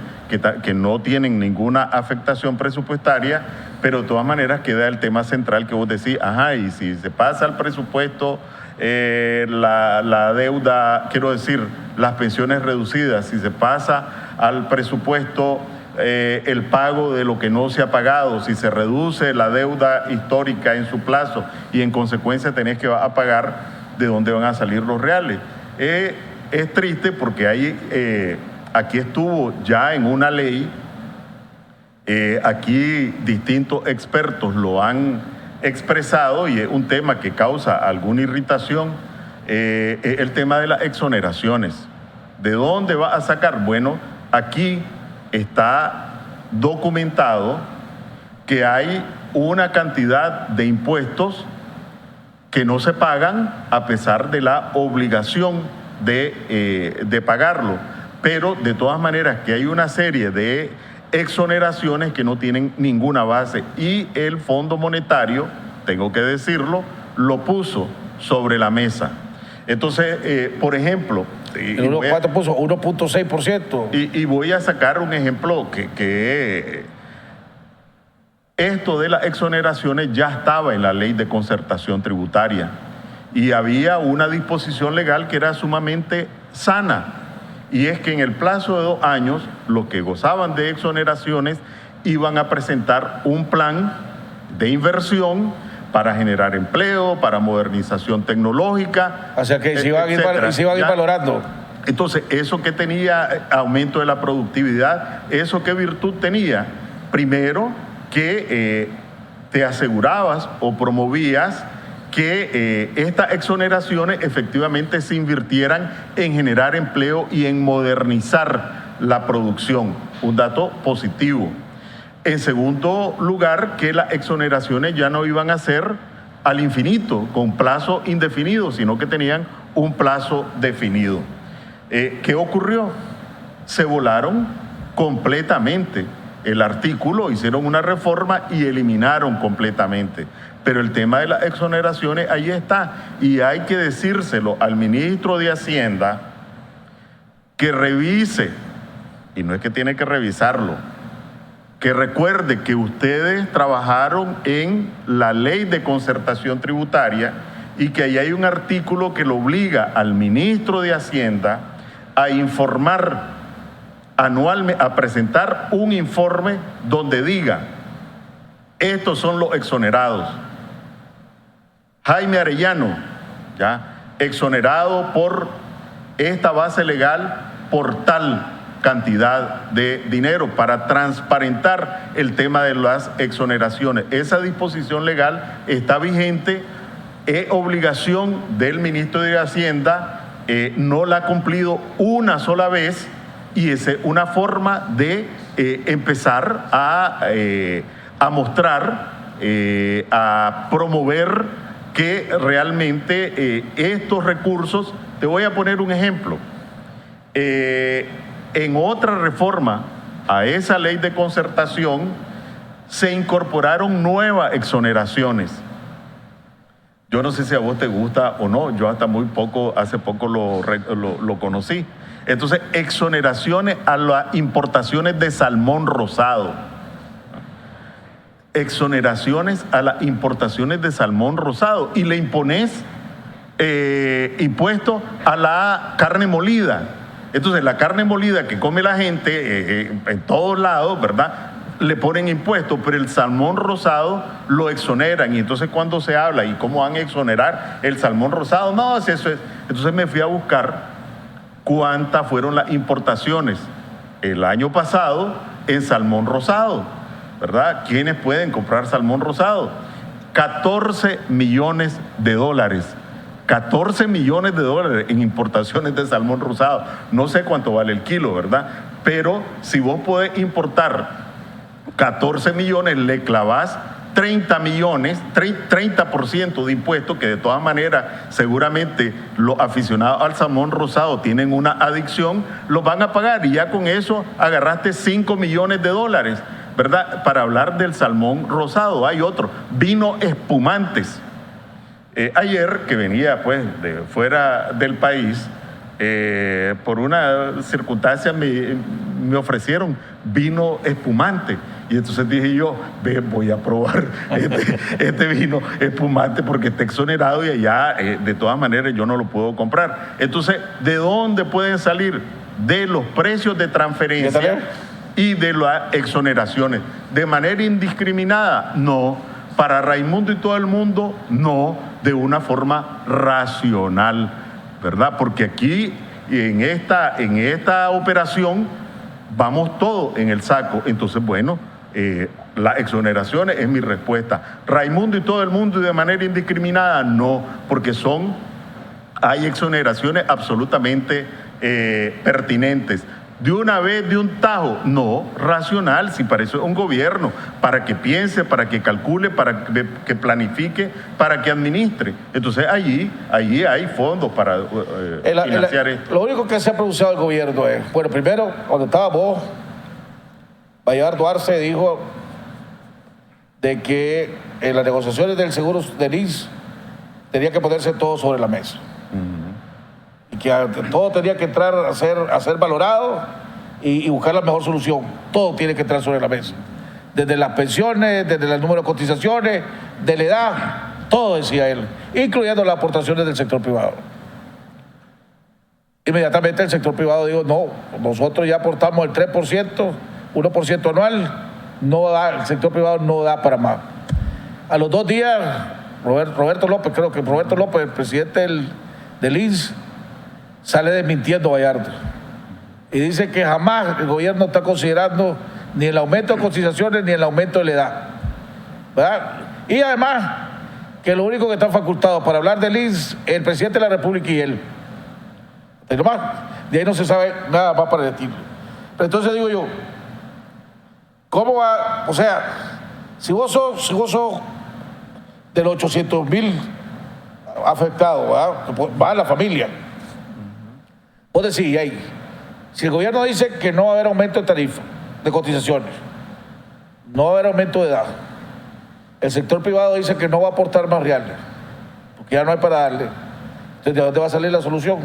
que no tienen ninguna afectación presupuestaria, pero de todas maneras queda el tema central que vos decís, y si se pasa al presupuesto la deuda, quiero decir, las pensiones reducidas, si se pasa al presupuesto el pago de lo que no se ha pagado, si se reduce la deuda histórica en su plazo y en consecuencia tenés que pagar, ¿de dónde van a salir los reales? Es triste porque aquí estuvo ya en una ley Aquí distintos expertos lo han expresado y es un tema que causa alguna irritación, el tema de las exoneraciones. ¿De dónde va a sacar? Bueno, aquí está documentado que hay una cantidad de impuestos que no se pagan a pesar de la obligación de pagarlo, pero de todas maneras que hay una serie de exoneraciones que no tienen ninguna base y el Fondo Monetario, tengo que decirlo, lo puso sobre la mesa. Entonces, por ejemplo... ¿Cuánto puso? 1.6%. Y voy a sacar un ejemplo que esto de las exoneraciones ya estaba en la Ley de Concertación Tributaria y había una disposición legal que era sumamente sana, y es que en el plazo de 2 años los que gozaban de exoneraciones iban a presentar un plan de inversión para generar empleo, para modernización tecnológica. O sea que se iban a ir valorando. Entonces, eso que tenía aumento de la productividad, eso qué virtud tenía. Primero, que te asegurabas o promovías que estas exoneraciones efectivamente se invirtieran en generar empleo y en modernizar la producción. Un dato positivo. En segundo lugar, que las exoneraciones ya no iban a ser al infinito, con plazo indefinido, sino que tenían un plazo definido. ¿Qué ocurrió? Se volaron completamente el artículo, hicieron una reforma y eliminaron completamente. Pero el tema de las exoneraciones ahí está, y hay que decírselo al ministro de Hacienda que revise, y no es que tiene que revisarlo, que recuerde que ustedes trabajaron en la Ley de Concertación Tributaria y que ahí hay un artículo que lo obliga al ministro de Hacienda a informar anualmente, a presentar un informe donde diga: estos son los exonerados. Jaime Arellano, ya, exonerado por esta base legal por tal cantidad de dinero, para transparentar el tema de las exoneraciones. Esa disposición legal está vigente, es obligación del ministro de Hacienda, no la ha cumplido una sola vez, y es una forma de empezar a mostrar, a promover que realmente estos recursos... Te voy a poner un ejemplo. En otra reforma a esa ley de concertación se incorporaron nuevas exoneraciones. Yo no sé si a vos te gusta o no, yo hasta hace poco lo conocí. Entonces, exoneraciones a las importaciones de salmón rosado. Exoneraciones a las importaciones de salmón rosado, y le impones impuesto a la carne molida. Entonces, la carne molida que come la gente en todos lados, ¿verdad?, le ponen impuestos, pero el salmón rosado lo exoneran. Y entonces, cuando se habla, ¿y cómo van a exonerar el salmón rosado? No, si eso es. Entonces me fui a buscar cuántas fueron las importaciones el año pasado en salmón rosado, ¿verdad? ¿Quiénes pueden comprar salmón rosado? 14 millones de dólares. 14 millones de dólares en importaciones de salmón rosado. No sé cuánto vale el kilo, ¿verdad? Pero si vos podés importar 14 millones, le clavás 30 millones, 30% de impuestos, que de todas maneras seguramente los aficionados al salmón rosado tienen una adicción, los van a pagar, y ya con eso agarraste 5 millones de dólares, ¿verdad? Para hablar del salmón rosado. Hay otro, vino espumantes. Ayer, que venía pues de fuera del país, por una circunstancia me ofrecieron vino espumante, y entonces dije yo, voy a probar este vino espumante porque está exonerado, y allá de todas maneras yo no lo puedo comprar. Entonces, ¿de dónde pueden salir? De los precios de transferencia y de las exoneraciones. ¿De manera indiscriminada? No. Para Raimundo y todo el mundo, no, de una forma racional, ¿verdad? Porque aquí, en esta operación, vamos todos en el saco. Entonces, bueno, las exoneraciones es mi respuesta. Raimundo y todo el mundo y de manera indiscriminada, no, porque hay exoneraciones absolutamente pertinentes. De una vez, de un tajo, no, racional, si para eso es un gobierno, para que piense, para que calcule, para que planifique, para que administre. Entonces allí hay fondos para financiar esto. Lo único que se ha pronunciado el gobierno es, bueno, primero, cuando estaba vos, Bayardo Arce dijo de que en las negociaciones del seguro del INS tenía que ponerse todo sobre la mesa. Y que todo tenía que entrar a ser valorado y buscar la mejor solución. Todo tiene que entrar sobre la mesa. Desde las pensiones, desde el número de cotizaciones, de la edad, todo decía él, incluyendo las aportaciones del sector privado. Inmediatamente el sector privado dijo, no, nosotros ya aportamos el 3%, 1% anual, no da, el sector privado no da para más. A los 2 días, Roberto López, el presidente del INS, sale desmintiendo a Bayardo y dice que jamás el gobierno está considerando ni el aumento de cotizaciones ni el aumento de la edad, ¿verdad? Y además que lo único que está facultado para hablar del INS es el presidente de la República y él. Pero más, de ahí no se sabe nada más para el estilo. Pero entonces digo yo, ¿cómo va? O sea, si vos sos de los 800,000 afectados, ¿verdad? Va a la familia. Vos decís, ahí, si el gobierno dice que no va a haber aumento de tarifa, de cotizaciones, no va a haber aumento de edad, el sector privado dice que no va a aportar más reales, porque ya no hay para darle, entonces ¿de dónde va a salir la solución?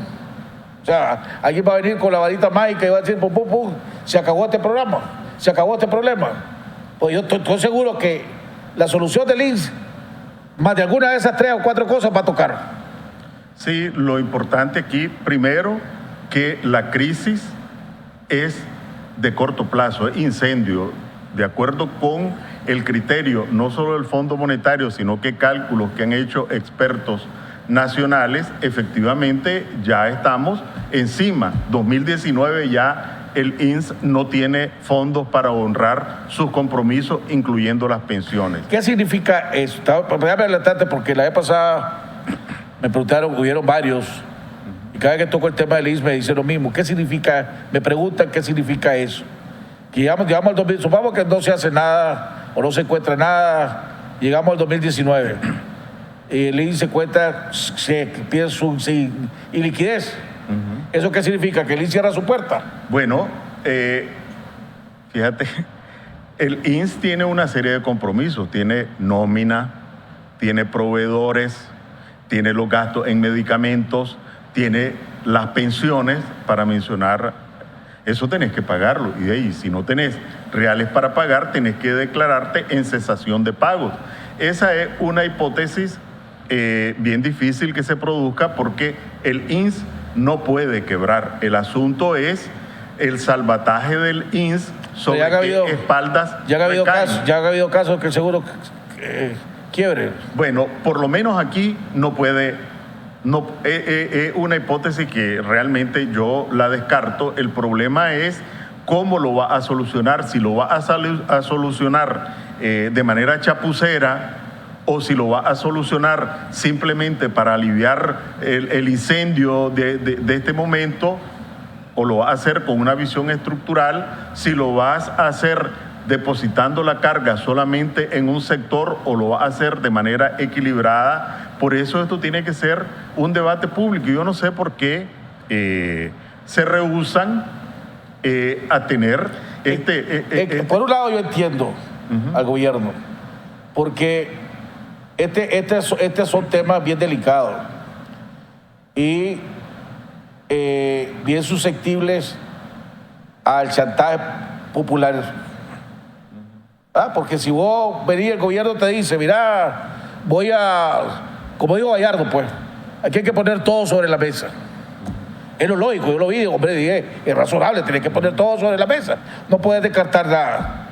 O sea, alguien va a venir con la varita mágica y va a decir, pum, pum, pum, se acabó este programa, se acabó este problema. Pues yo estoy seguro que la solución del INS, más de alguna de esas 3 o 4 cosas va a tocar. Sí, lo importante aquí, primero, que la crisis es de corto plazo, es incendio, de acuerdo con el criterio no solo del Fondo Monetario, sino que cálculos que han hecho expertos nacionales, efectivamente ya estamos encima. 2019 ya el INS no tiene fondos para honrar sus compromisos, incluyendo las pensiones. ¿Qué significa eso? Déjame adelantarte porque la vez pasada me preguntaron, hubieron varios, y cada vez que toco el tema del INS me dicen lo mismo. ¿Qué significa? Me preguntan qué significa eso. Que llegamos al 2000, supongamos que no se hace nada o no se encuentra nada, llegamos al 2019 y el INS se cuenta, se pide su iliquidez. ¿Eso qué significa? ¿Que el INS cierra su puerta? Bueno, fíjate, el INS tiene una serie de compromisos, tiene nómina, tiene proveedores, tiene los gastos en medicamentos, tiene las pensiones, para mencionar, eso tenés que pagarlo. Y de ahí, si no tenés reales para pagar, tenés que declararte en cesación de pagos. Esa es una hipótesis bien difícil que se produzca porque el INS no puede quebrar. El asunto es el salvataje del INS sobre qué espaldas recaen. Ya ha habido casos que el seguro quiebre. Bueno, por lo menos aquí no puede, una hipótesis que realmente yo la descarto. El problema es cómo lo va a solucionar, si lo va a solucionar de manera chapucera o si lo va a solucionar simplemente para aliviar el incendio de este momento, o lo va a hacer con una visión estructural, si lo vas a hacer depositando la carga solamente en un sector o lo va a hacer de manera equilibrada. Por eso esto tiene que ser un debate público. Yo no sé por qué se rehúsan a tener por un lado yo entiendo al gobierno, porque estos son temas bien delicados y bien susceptibles al chantaje popular. Porque si vos venís, el gobierno te dice, mira, como digo Bayardo, pues, aquí hay que poner todo sobre la mesa. Es lo lógico, yo lo vi, hombre, dije, es razonable, tienes que poner todo sobre la mesa, no puedes descartar nada.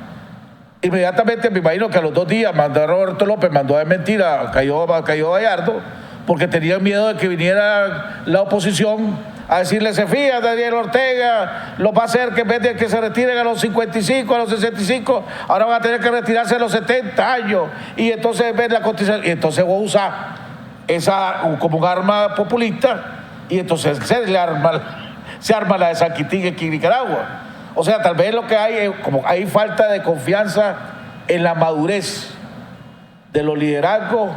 Inmediatamente me imagino que a los 2 días Roberto López mandó a desmentir, cayó Bayardo, porque tenían miedo de que viniera la oposición a decirle: se fía, Daniel Ortega lo va a hacer que en vez de que se retiren a los 55, a los 65, ahora van a tener que retirarse a los 70 años. Y entonces ver la constitución, y entonces vos usás esa como un arma populista, y entonces se arma la de San Quintín aquí en Nicaragua. O sea, tal vez lo que hay es como hay falta de confianza en la madurez de los liderazgos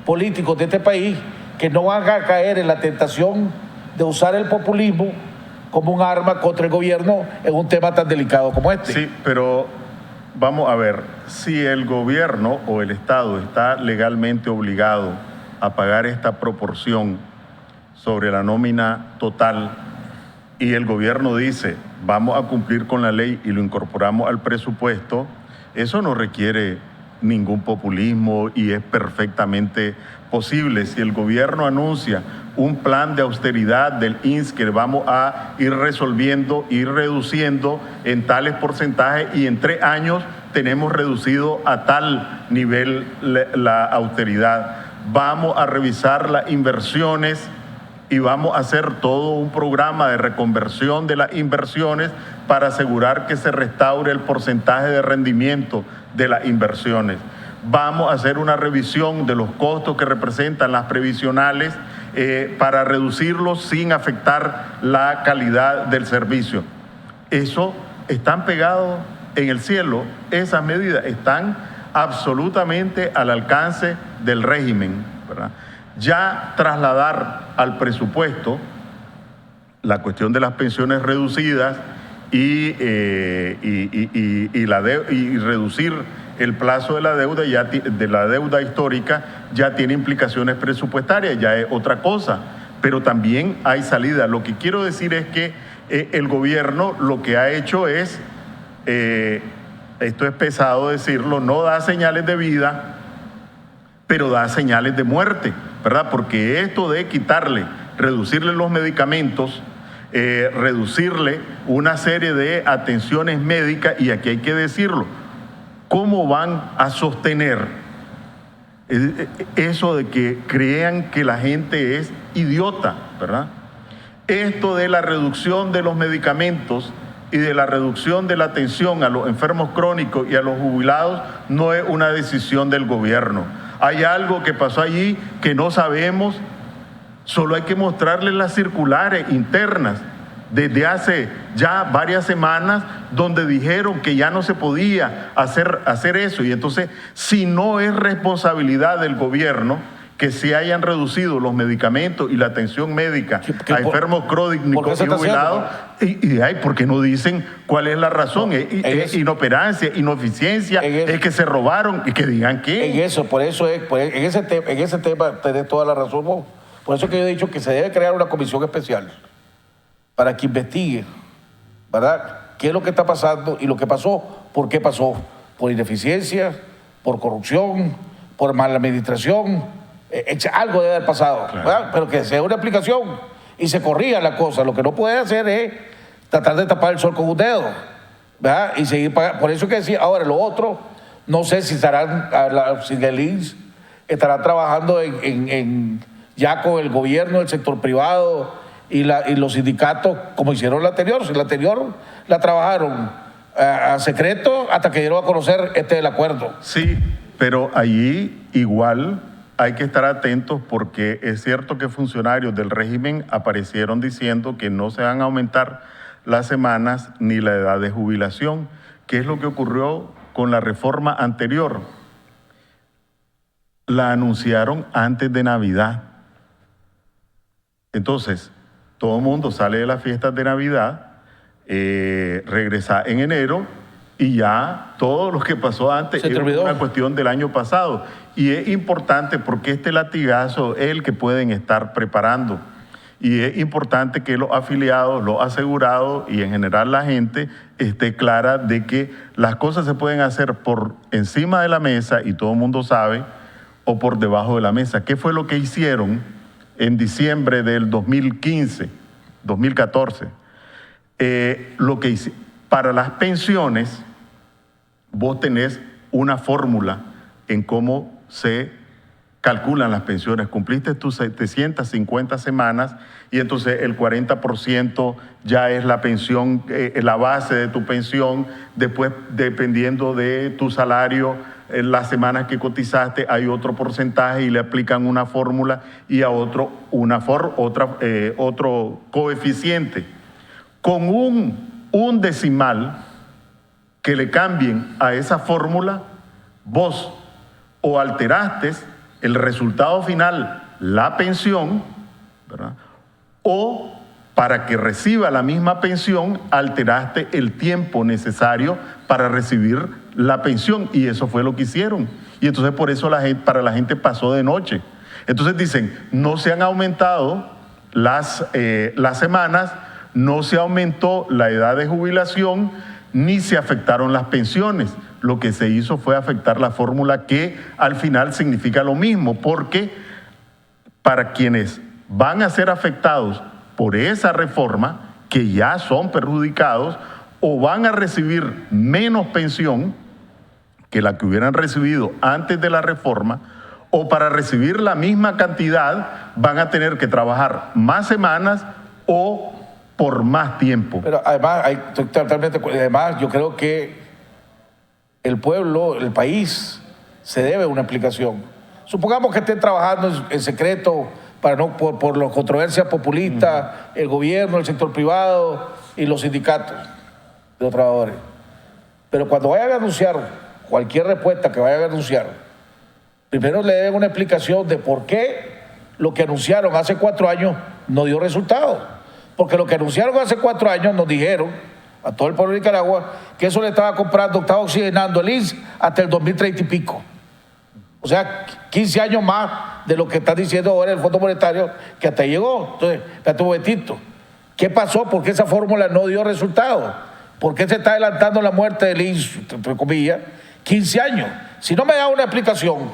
políticos de este país, que no van a caer en la tentación de usar el populismo como un arma contra el gobierno en un tema tan delicado como este. Sí, pero vamos a ver, si el gobierno o el Estado está legalmente obligado a pagar esta proporción sobre la nómina total y el gobierno dice: vamos a cumplir con la ley y lo incorporamos al presupuesto, eso no requiere ningún populismo y es perfectamente posible. Si el gobierno anuncia un plan de austeridad del INS que vamos a ir resolviendo, ir reduciendo en tales porcentajes, y en 3 años tenemos reducido a tal nivel la austeridad, vamos a revisar las inversiones y vamos a hacer todo un programa de reconversión de las inversiones para asegurar que se restaure el porcentaje de rendimiento de las inversiones. Vamos a hacer una revisión de los costos que representan las previsionales para reducirlos sin afectar la calidad del servicio. Eso están pegados en el cielo, esas medidas están absolutamente al alcance del régimen, ¿verdad? Ya trasladar al presupuesto la cuestión de las pensiones reducidas y reducir el plazo de la deuda, de la deuda histórica, ya tiene implicaciones presupuestarias, ya es otra cosa, pero también hay salida. Lo que quiero decir es que el gobierno lo que ha hecho es, esto es pesado decirlo, no da señales de vida, pero da señales de muerte, ¿verdad? Porque esto de quitarle, reducirle los medicamentos, reducirle una serie de atenciones médicas, y aquí hay que decirlo, ¿cómo van a sostener eso de que crean que la gente es idiota, ¿verdad? Esto de la reducción de los medicamentos y de la reducción de la atención a los enfermos crónicos y a los jubilados no es una decisión del gobierno. Hay algo que pasó allí que no sabemos, solo hay que mostrarles las circulares internas desde hace ya varias semanas donde dijeron que ya no se podía hacer eso. Y entonces, si no es responsabilidad del gobierno que se hayan reducido los medicamentos y la atención médica a enfermos crónicos y jubilados, ¿por qué no dicen cuál es la razón? Es inoperancia, ineficiencia, es que se robaron, y que digan qué. En ese tema tenés toda la razón vos. Por eso que yo he dicho que se debe crear una comisión especial para que investigue, ¿verdad?, qué es lo que está pasando y lo que pasó, por qué pasó, por ineficiencia, por corrupción, por mala administración, algo debe haber pasado, claro. Pero que sea una explicación y se corrija la cosa. Lo que no puede hacer es tratar de tapar el sol con un dedo, ¿verdad?, y seguir pagando. Por eso que decía, ahora lo otro, no sé si estarán, si el INS estará trabajando ya con el gobierno, el sector privado y los sindicatos, como hicieron la anterior. Si la anterior la trabajaron a secreto hasta que dieron a conocer el acuerdo. Sí, pero allí igual hay que estar atentos, porque es cierto que funcionarios del régimen aparecieron diciendo que no se van a aumentar las semanas ni la edad de jubilación. ¿Qué es lo que ocurrió con la reforma anterior? La anunciaron antes de Navidad. Entonces, todo el mundo sale de las fiestas de Navidad, regresa en enero, y ya todo lo que pasó antes es una cuestión del año pasado. Y es importante, porque este latigazo es el que pueden estar preparando. Y es importante que los afiliados, los asegurados y en general la gente esté clara de que las cosas se pueden hacer por encima de la mesa, y todo el mundo sabe, o por debajo de la mesa. ¿Qué fue lo que hicieron en diciembre del 2014? Lo que hice, para las pensiones, vos tenés una fórmula en cómo se calculan las pensiones. Cumpliste tus 750 semanas y entonces el 40% ya es la pensión, la base de tu pensión. Después, dependiendo de tu salario, las semanas que cotizaste, hay otro porcentaje y le aplican una fórmula y a otro otro coeficiente. Con un decimal que le cambien a esa fórmula, vos o alteraste el resultado final, la pensión, ¿verdad? O para que reciba la misma pensión, alteraste el tiempo necesario para recibir la pensión, y eso fue lo que hicieron. Y entonces por eso para la gente pasó de noche. Entonces dicen, no se han aumentado las semanas, no se aumentó la edad de jubilación, ni se afectaron las pensiones. Lo que se hizo fue afectar la fórmula, que al final significa lo mismo, porque para quienes van a ser afectados por esa reforma, que ya son perjudicados, o van a recibir menos pensión que la que hubieran recibido antes de la reforma, o para recibir la misma cantidad van a tener que trabajar más semanas o por más tiempo. Pero además, yo creo que el pueblo, el país, se debe una explicación. Supongamos que estén trabajando en secreto por las controversias populistas, el gobierno, el sector privado y los sindicatos de los trabajadores. Pero cuando vayan a anunciar cualquier respuesta que vayan a anunciar, primero le deben una explicación de por qué lo que anunciaron hace 4 años no dio resultado. Porque lo que anunciaron hace 4 años nos dijeron a todo el pueblo de Nicaragua que eso le estaba comprando, estaba oxigenando el INS hasta el 2030 y pico. O sea, 15 años más de lo que está diciendo ahora el Fondo Monetario, que hasta ahí llegó. Entonces, espérate un momentito. ¿Qué pasó? ¿Por qué esa fórmula no dio resultado? ¿Por qué se está adelantando la muerte del INS, entre comillas, 15 años? Si no me da una explicación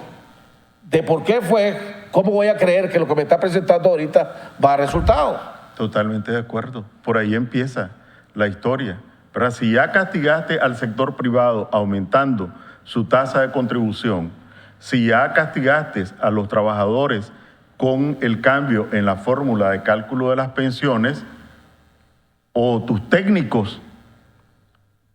de por qué fue, ¿cómo voy a creer que lo que me está presentando ahorita va a dar resultado? Totalmente de acuerdo. Por ahí empieza la historia. Pero si ya castigaste al sector privado aumentando su tasa de contribución, si ya castigaste a los trabajadores con el cambio en la fórmula de cálculo de las pensiones, o tus técnicos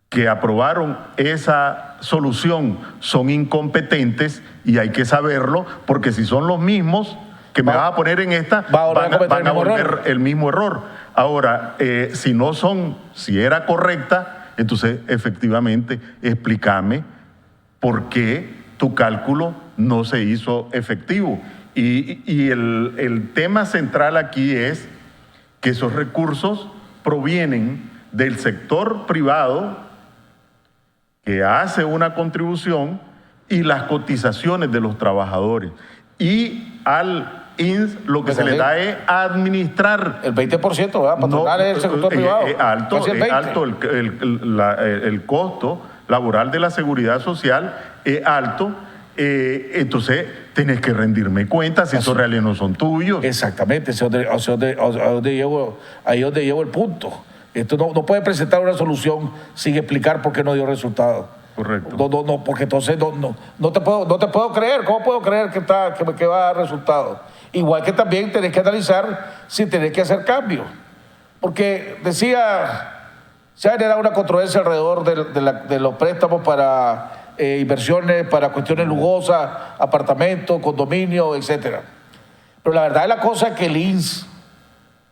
que aprobaron esa solución son incompetentes, y hay que saberlo, porque si son los mismos que me vas a poner en esta, van a volver el mismo error. Ahora, si era correcta, entonces efectivamente explícame por qué tu cálculo no se hizo efectivo. Y el tema central aquí es que esos recursos provienen del sector privado, que hace una contribución, y las cotizaciones de los trabajadores. Y al INS lo que se le da es administrar. El 20%, ¿verdad? Patronal es el sector privado. El costo laboral de la seguridad social es alto. Entonces tenés que rendirme cuenta si esos reales no son tuyos. Exactamente, ahí es donde llevo el punto. Esto no puede presentar una solución sin explicar por qué no dio resultado. Correcto. No, porque entonces no te puedo creer. ¿Cómo puedo creer que va a dar resultado? Igual que también tenés que analizar si tenés que hacer cambios. Porque se ha generado una controversia alrededor de los préstamos para inversiones, para cuestiones lujosas, apartamentos, condominios, etc. Pero la verdad es la cosa es que el INS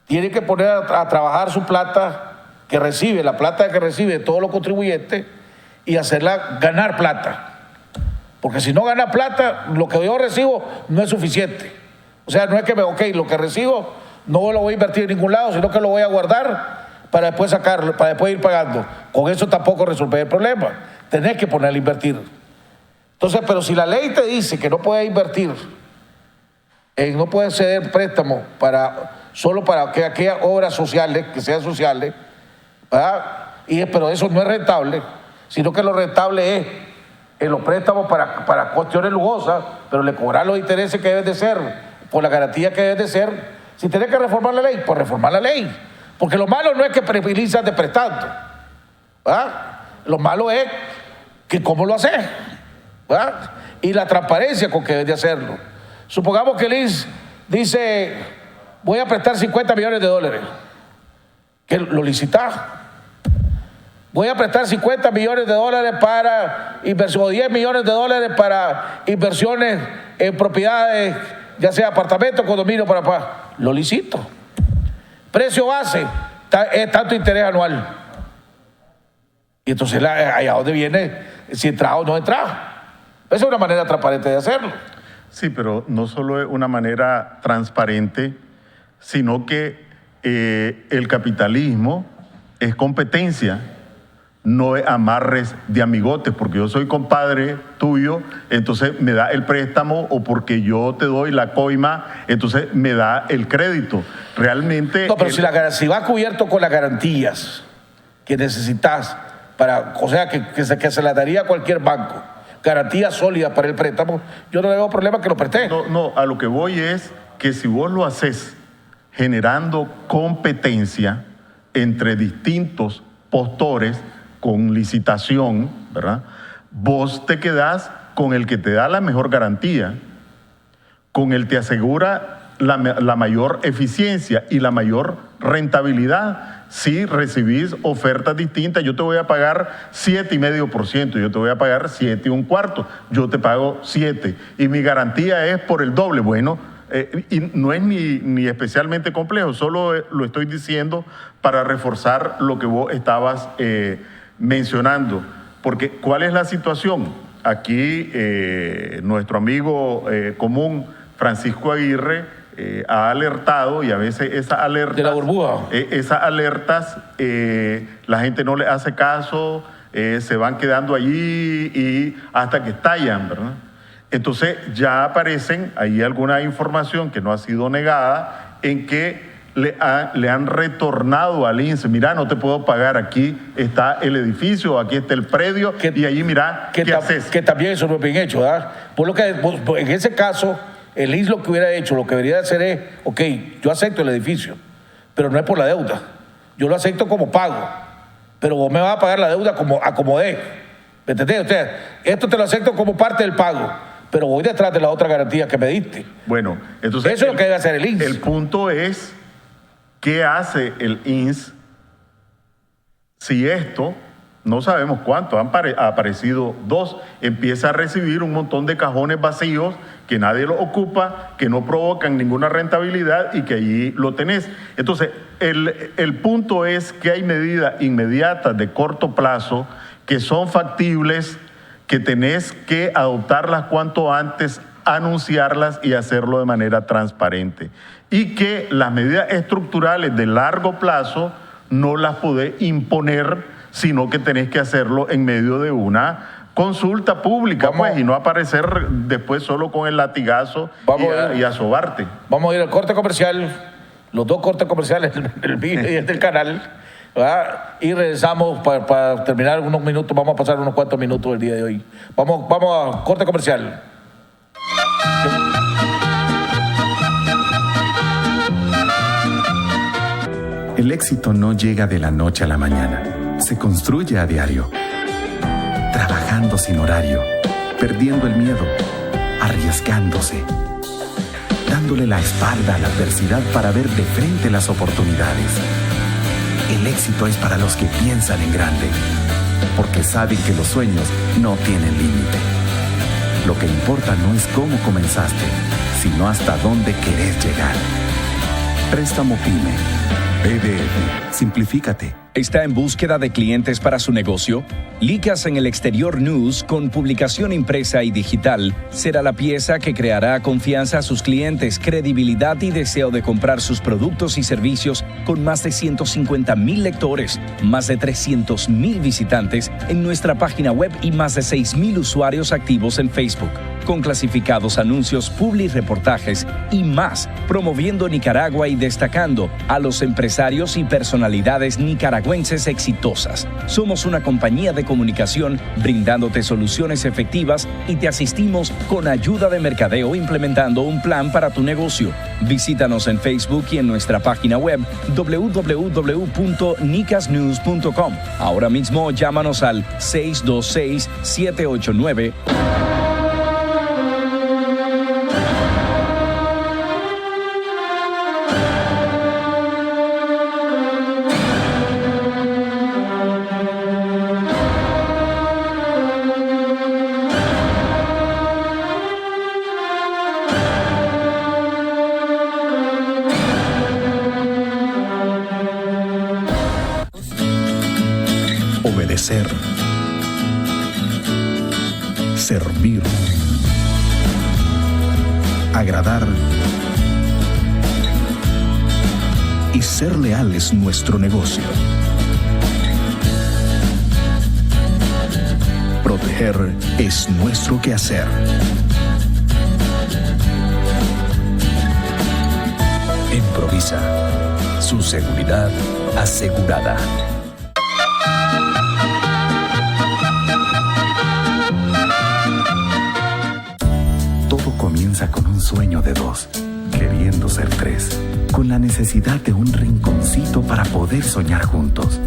tiene que poner a trabajar su plata que recibe, la plata que recibe de todos los contribuyentes, y hacerla ganar plata. Porque si no gana plata, lo que yo recibo no es suficiente. O sea, no es que lo que recibo no lo voy a invertir en ningún lado, sino que lo voy a guardar para después sacarlo, para después ir pagando. Con eso tampoco resolver el problema. Tenés que ponerle a invertir. Entonces, pero si la ley te dice que no puedes invertir, no puedes ceder préstamos solo para aquellas obras sociales, que sean sociales, ¿verdad? Pero eso no es rentable, sino que lo rentable es en los préstamos para cuestiones lujosas, pero le cobrar los intereses que deben de ser, por la garantía que deben de ser. Si tenés que reformar la ley, pues reformar la ley. Porque lo malo no es que privilegias de prestando, ¿verdad? Lo malo es que cómo lo haces, ¿verdad? Y la transparencia con que debes de hacerlo. Supongamos que el INS dice, voy a prestar $50 millones, que lo licitás. Voy a prestar $50 millones para inversión, o $10 millones para inversiones en propiedades, ya sea apartamentos, condominios, para paz. Lo licito. Precio base es tanto interés anual. Y entonces, ¿a dónde viene si entra o no entra? Esa es una manera transparente de hacerlo. Sí, pero no solo es una manera transparente, sino que el capitalismo es competencia, no es amarres de amigotes, porque yo soy compadre tuyo, entonces me da el préstamo, o porque yo te doy la coima, entonces me da el crédito. Realmente... No, pero si va cubierto con las garantías que necesitas, o sea, que se la daría a cualquier banco, garantía sólida para el préstamo, yo no le veo problema que lo presté. No, a lo que voy es que si vos lo haces generando competencia entre distintos postores con licitación, ¿verdad? Vos te quedás con el que te da la mejor garantía, con el que te asegura la mayor eficiencia y la mayor rentabilidad. Si recibís ofertas distintas, yo te voy a pagar 7,5%, yo te voy a pagar 7,25%, yo te pago 7%, y mi garantía es por el doble. Bueno, y no es ni especialmente complejo, solo lo estoy diciendo para reforzar lo que vos estabas mencionando. Porque, ¿cuál es la situación? Aquí nuestro amigo común, Francisco Aguirre, ha alertado, y a veces esas alertas... De la burbuja. Esas alertas, la gente no le hace caso, se van quedando allí y hasta que estallan, ¿verdad? Entonces ya aparecen ahí alguna información que no ha sido negada, en que le han retornado al INSS, mira, no te puedo pagar, aquí está el edificio, aquí está el predio, y allí mira, ¿qué haces? Que también eso no es bien hecho, ¿verdad? En ese caso, el INSS lo que hubiera hecho, lo que debería hacer es, ok, yo acepto el edificio, pero no es por la deuda, yo lo acepto como pago, pero vos me vas a pagar la deuda como acomodé, ¿me entendés? O sea, esto te lo acepto como parte del pago, pero voy detrás de la otra garantía que me diste. Bueno, entonces... Eso es lo que debe hacer el INSS. El punto es, ¿qué hace el INSS si esto, no sabemos cuánto, han aparecido 2, empieza a recibir un montón de cajones vacíos que nadie los ocupa, que no provocan ninguna rentabilidad, y que allí lo tenés? Entonces, el punto es que hay medidas inmediatas de corto plazo que son factibles, que tenés que adoptarlas cuanto antes, anunciarlas y hacerlo de manera transparente. Y que las medidas estructurales de largo plazo no las podés imponer, sino que tenés que hacerlo en medio de una consulta pública, y no aparecer después solo con el latigazo y asobarte. Vamos a ir al corte comercial, los 2 cortes comerciales, el mío y el del canal, ¿verdad? Y regresamos para terminar unos minutos, vamos a pasar unos cuantos minutos el día de hoy. Vamos a corte comercial. El éxito no llega de la noche a la mañana, se construye a diario, trabajando sin horario, perdiendo el miedo, arriesgándose, dándole la espalda a la adversidad para ver de frente las oportunidades. El éxito es para los que piensan en grande, porque saben que los sueños no tienen límite. Lo que importa no es cómo comenzaste, sino hasta dónde querés llegar. Préstamo PYME. BDF. Simplifícate. ¿Está en búsqueda de clientes para su negocio? Licas en el Exterior News, con publicación impresa y digital, será la pieza que creará confianza a sus clientes, credibilidad y deseo de comprar sus productos y servicios, con más de 150,000 lectores, más de 300,000 visitantes en nuestra página web y más de 6,000 usuarios activos en Facebook, con clasificados anuncios, publireportajes y más, promoviendo Nicaragua y destacando a los empresarios y personalidades nicaragüenses exitosas. Somos una compañía de comunicación brindándote soluciones efectivas y te asistimos con ayuda de mercadeo implementando un plan para tu negocio. Visítanos en Facebook y en nuestra página web www.nicasnews.com. Ahora mismo llámanos al 626-789. ser. Servir. Agradar. Y ser leal es nuestro negocio. Proteger es nuestro quehacer. Improvisa. Su seguridad asegurada. Todo comienza con un sueño de dos, queriendo ser tres, con la necesidad de un rinconcito para poder soñar juntos,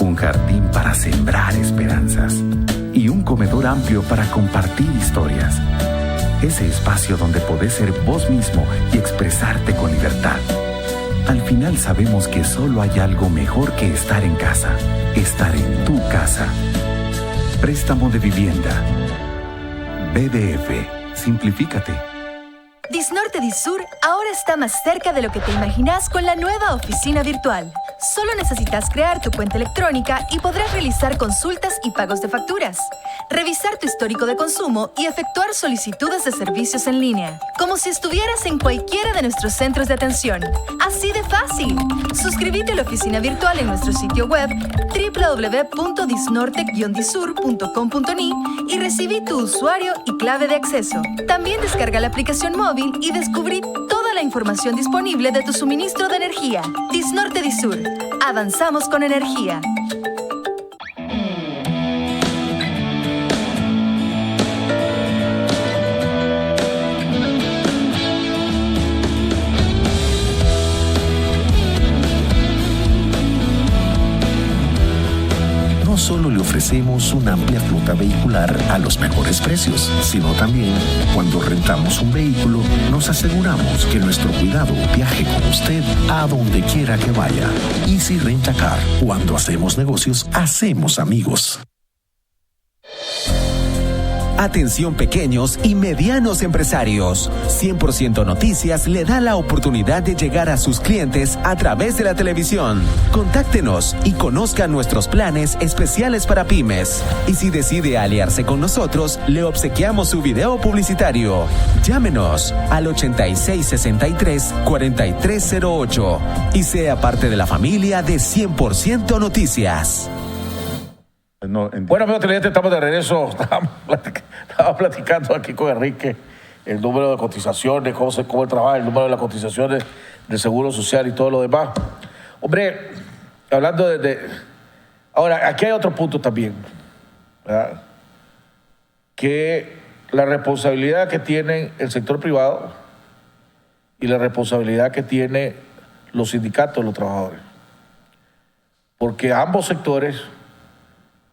un jardín para sembrar esperanzas y un comedor amplio para compartir historias. Ese espacio donde podés ser vos mismo y expresarte con libertad. Al final sabemos que solo hay algo mejor que estar en casa, estar en tu casa. Préstamo de vivienda. BDF, simplifícate. Disnorte Disur ahora está más cerca de lo que te imaginas con la nueva oficina virtual. Solo necesitas crear tu cuenta electrónica y podrás realizar consultas y pagos de facturas, revisar tu histórico de consumo y efectuar solicitudes de servicios en línea, como si estuvieras en cualquiera de nuestros centros de atención. ¡Así de fácil! Suscríbete a la oficina virtual en nuestro sitio web www.disnorte-disur.com.ni y recibí tu usuario y clave de acceso. También descarga la aplicación móvil y descubrí toda la información disponible de tu suministro de energía. Disnorte Disur. Avanzamos con energía. No solo le ofrecemos una amplia flota vehicular a los mejores precios, sino también, cuando rentamos un vehículo, nos aseguramos que nuestro cuidado viaje con usted a donde quiera que vaya. Easy Rent a Car. Cuando hacemos negocios, hacemos amigos. Atención pequeños y medianos empresarios. 100% Noticias le da la oportunidad de llegar a sus clientes a través de la televisión. Contáctenos y conozca nuestros planes especiales para pymes. Y si decide aliarse con nosotros, le obsequiamos su video publicitario. Llámenos al 8663-4308 y sea parte de la familia de 100% Noticias. Bueno, amigos televidentes, estamos de regreso. Estaba platicando aquí con Enrique el número de cotizaciones, cómo trabaja el número de las cotizaciones del Seguro Social y todo lo demás. Hombre, hablando Ahora, aquí hay otro punto también, ¿verdad? Que la responsabilidad que tiene el sector privado y la responsabilidad que tiene los sindicatos de los trabajadores. Porque ambos sectores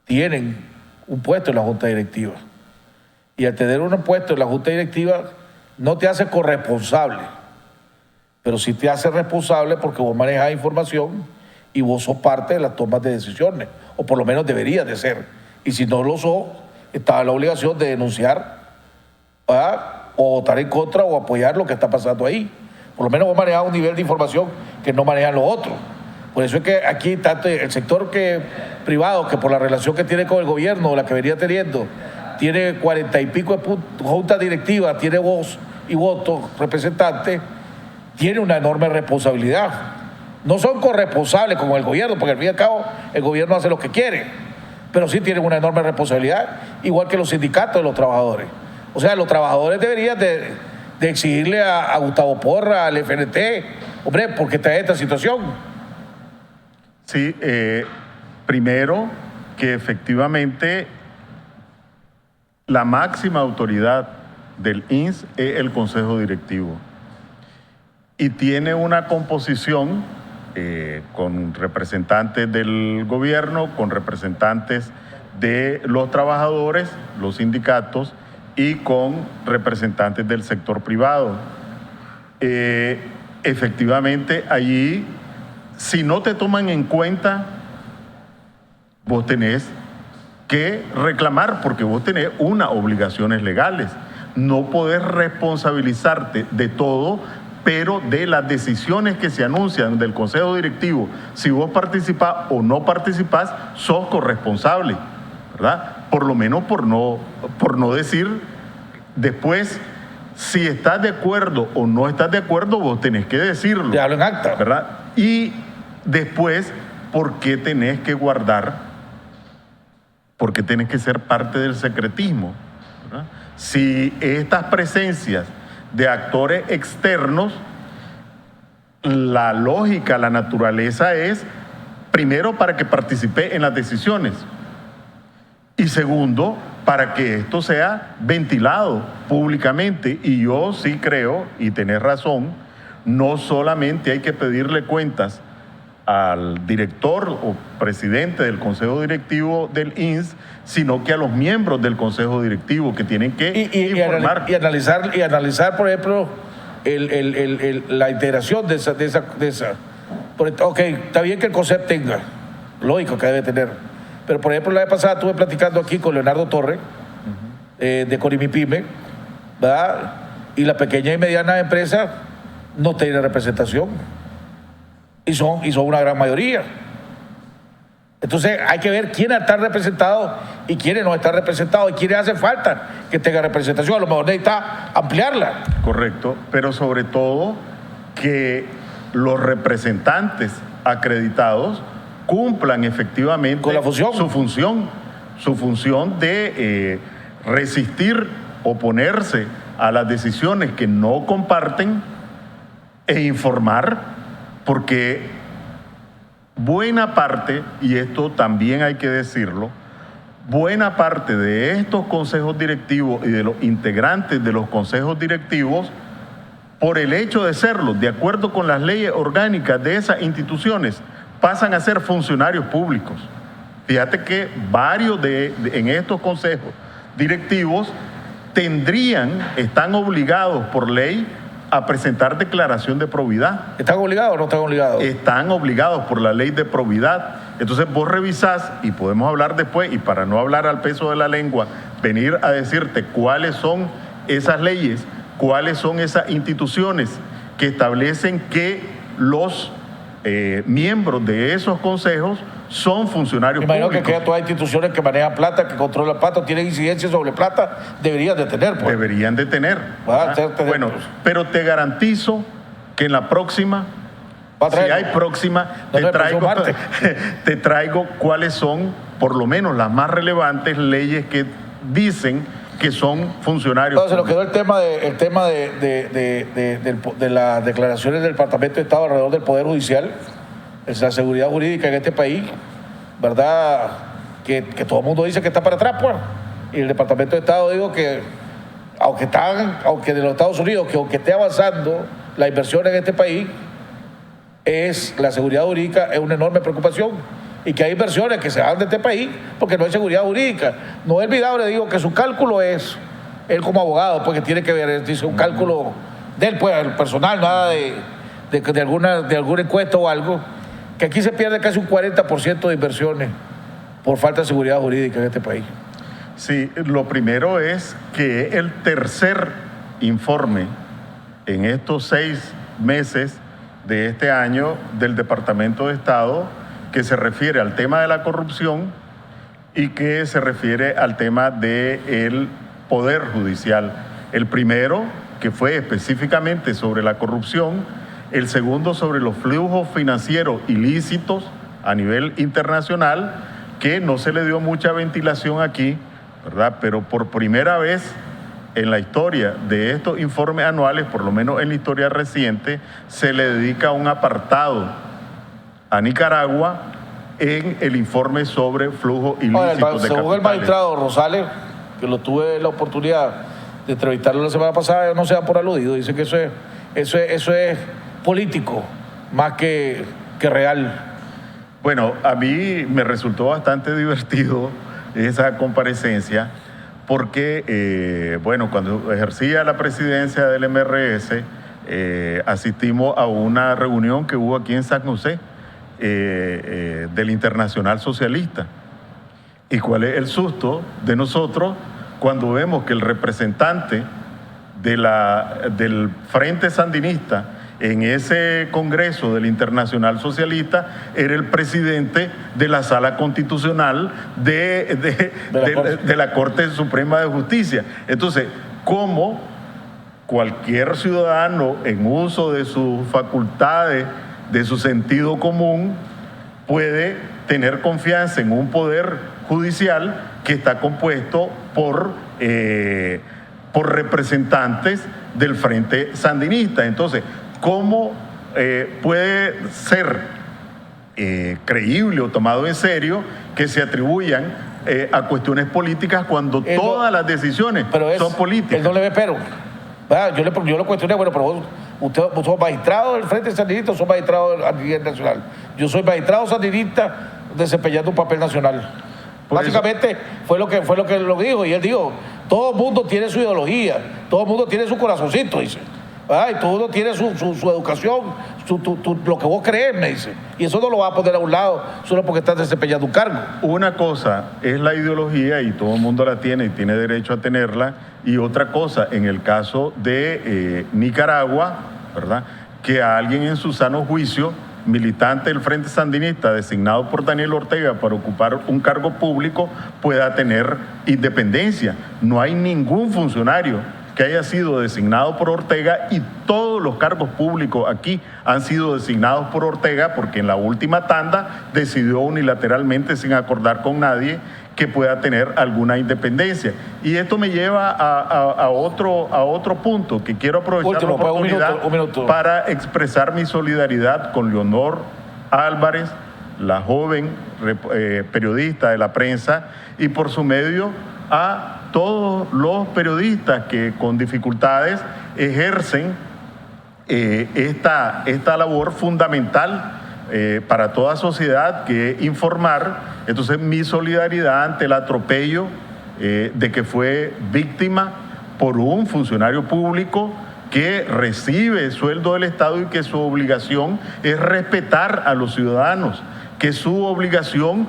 tienen un puesto en la Junta Directiva. Y al tener un puesto en la Junta Directiva no te hace corresponsable, pero sí te hace responsable porque vos manejas información y vos sos parte de las tomas de decisiones, o por lo menos deberías de ser. Y si no lo sos, está la obligación de denunciar, ¿verdad? O votar en contra o apoyar lo que está pasando ahí. Por lo menos vos manejas un nivel de información que no manejan los otros. Por eso es que aquí tanto el sector privado, que por la relación que tiene con el gobierno, la que venía teniendo, tiene 40 y pico de juntas directivas, tiene voz y voto representante, tiene una enorme responsabilidad. No son corresponsables como el gobierno, porque al fin y al cabo el gobierno hace lo que quiere, pero sí tienen una enorme responsabilidad, igual que los sindicatos de los trabajadores. O sea, los trabajadores deberían de exigirle a Gustavo Porra, al FNT, hombre, ¿por qué está esta situación? Sí, primero que efectivamente la máxima autoridad del INS es el Consejo Directivo y tiene una composición con representantes del gobierno, con representantes de los trabajadores, los sindicatos y con representantes del sector privado. Efectivamente, allí, si no te toman en cuenta, vos tenés que reclamar porque vos tenés unas obligaciones legales. No podés responsabilizarte de todo pero de las decisiones que se anuncian del Consejo Directivo, si vos participás o no participás, sos corresponsable, ¿verdad? Por lo menos por no decir después, si estás de acuerdo o no estás de acuerdo, vos tenés que decirlo. Te hablo en acta. ¿Verdad? Y después, ¿por qué tenés que guardar? ¿Por qué tenés que ser parte del secretismo? ¿Verdad? Si estas presencias de actores externos, la lógica, la naturaleza es, primero, para que participe en las decisiones y segundo, para que esto sea ventilado públicamente. Y yo sí creo, y tenés razón, no solamente hay que pedirle cuentas al director o presidente del Consejo Directivo del INS, sino que a los miembros del Consejo Directivo que tienen que informar. Y analizar, por ejemplo, la integración de esa. Ok, está bien que el COSEP tenga, lógico que debe tener, pero por ejemplo la vez pasada estuve platicando aquí con Leonardo Torre, de Corimipyme, ¿verdad? Y la pequeña y mediana empresa no tiene representación. Y son una gran mayoría. Entonces hay que ver quiénes están representados y quiénes no están representados y quiénes hace falta que tenga representación. A lo mejor necesita ampliarla. Correcto, pero sobre todo que los representantes acreditados cumplan efectivamente con la función. su función de resistir, oponerse a las decisiones que no comparten e informar. Porque buena parte, y esto también hay que decirlo, buena parte de estos consejos directivos y de los integrantes de los consejos directivos, por el hecho de serlo, de acuerdo con las leyes orgánicas de esas instituciones, pasan a ser funcionarios públicos. Fíjate que varios en estos consejos directivos están obligados por ley a presentar declaración de probidad. ¿Están obligados o no están obligados? Están obligados por la ley de probidad. Entonces vos revisás, y podemos hablar después, y para no hablar al peso de la lengua, venir a decirte cuáles son esas leyes, cuáles son esas instituciones que establecen que los miembros de esos consejos son funcionarios Imagino públicos. que todas las instituciones que manejan plata, que controlan plata, tienen incidencia sobre plata, deberían de tener. Pues. Deberían de tener. Bueno, pero te garantizo que en la próxima, si hay próxima, te traigo cuáles son, por lo menos las más relevantes leyes que dicen que son funcionarios. No, se nos quedó el tema de las declaraciones del Departamento de Estado alrededor del Poder Judicial, la seguridad jurídica en este país, ¿verdad? Que todo el mundo dice que está para atrás, pues. Y el Departamento de Estado dijo que, aunque de los Estados Unidos, que aunque esté avanzando la inversión en este país, la seguridad jurídica es una enorme preocupación. Y que hay inversiones que se van de este país porque no hay seguridad jurídica. No es olvidable, digo, que su cálculo es, él como abogado, porque tiene que ver, dice un cálculo de él, pues, el personal, nada de alguna encuesta o algo, que aquí se pierde casi un 40% de inversiones por falta de seguridad jurídica en este país. Sí, lo primero es que el tercer informe en estos 6 meses de este año del Departamento de Estado que se refiere al tema de la corrupción y que se refiere al tema del Poder Judicial. El primero, que fue específicamente sobre la corrupción, el segundo sobre los flujos financieros ilícitos a nivel internacional, que no se le dio mucha ventilación aquí, ¿verdad? Pero por primera vez en la historia de estos informes anuales, por lo menos en la historia reciente, se le dedica un apartado a Nicaragua en el informe sobre flujo ilícito de capitales. Según el magistrado Rosales, que lo tuve la oportunidad de entrevistarlo la semana pasada, no se da por aludido, dice que eso es político más que real. Bueno, a mí me resultó bastante divertido esa comparecencia porque, cuando ejercía la presidencia del MRS, asistimos a una reunión que hubo aquí en San José del Internacional Socialista. ¿Y cuál es el susto de nosotros cuando vemos que el representante del Frente Sandinista en ese Congreso del Internacional Socialista era el presidente de la Sala Constitucional de la Corte Suprema de Justicia. Entonces, ¿cómo cualquier ciudadano en uso de sus facultades, de su sentido común, puede tener confianza en un poder judicial que está compuesto por representantes del Frente Sandinista? Entonces, ¿cómo puede ser creíble o tomado en serio que se atribuyan a cuestiones políticas cuando todas las decisiones son políticas? Él no le ve pero. Yo lo cuestioné, bueno, pero vos sos magistrado del Frente Sandinista o sos magistrado a nivel nacional. Yo soy magistrado sandinista desempeñando un papel nacional. Básicamente fue lo que lo dijo, y él dijo, todo el mundo tiene su ideología, todo el mundo tiene su corazoncito, dice. Y todo el mundo tiene su educación, lo que vos crees, me dice. Y eso no lo vas a poner a un lado solo porque estás desempeñando un cargo. Una cosa es la ideología y todo el mundo la tiene y tiene derecho a tenerla. Y otra cosa, en el caso de Nicaragua, ¿verdad?, que a alguien en su sano juicio, militante del Frente Sandinista designado por Daniel Ortega para ocupar un cargo público, pueda tener independencia. No hay ningún funcionario que haya sido designado por Ortega, y todos los cargos públicos aquí han sido designados por Ortega, porque en la última tanda decidió unilateralmente, sin acordar con nadie, que pueda tener alguna independencia. Y esto me lleva a otro punto, que quiero aprovechar la oportunidad un minuto. para expresar mi solidaridad con Leonor Álvarez, la joven periodista de la prensa, y por su medio a todos los periodistas que con dificultades ejercen esta labor fundamental para toda sociedad, que es informar. Entonces, mi solidaridad ante el atropello de que fue víctima por un funcionario público que recibe sueldo del Estado y que su obligación es respetar a los ciudadanos, que su obligación,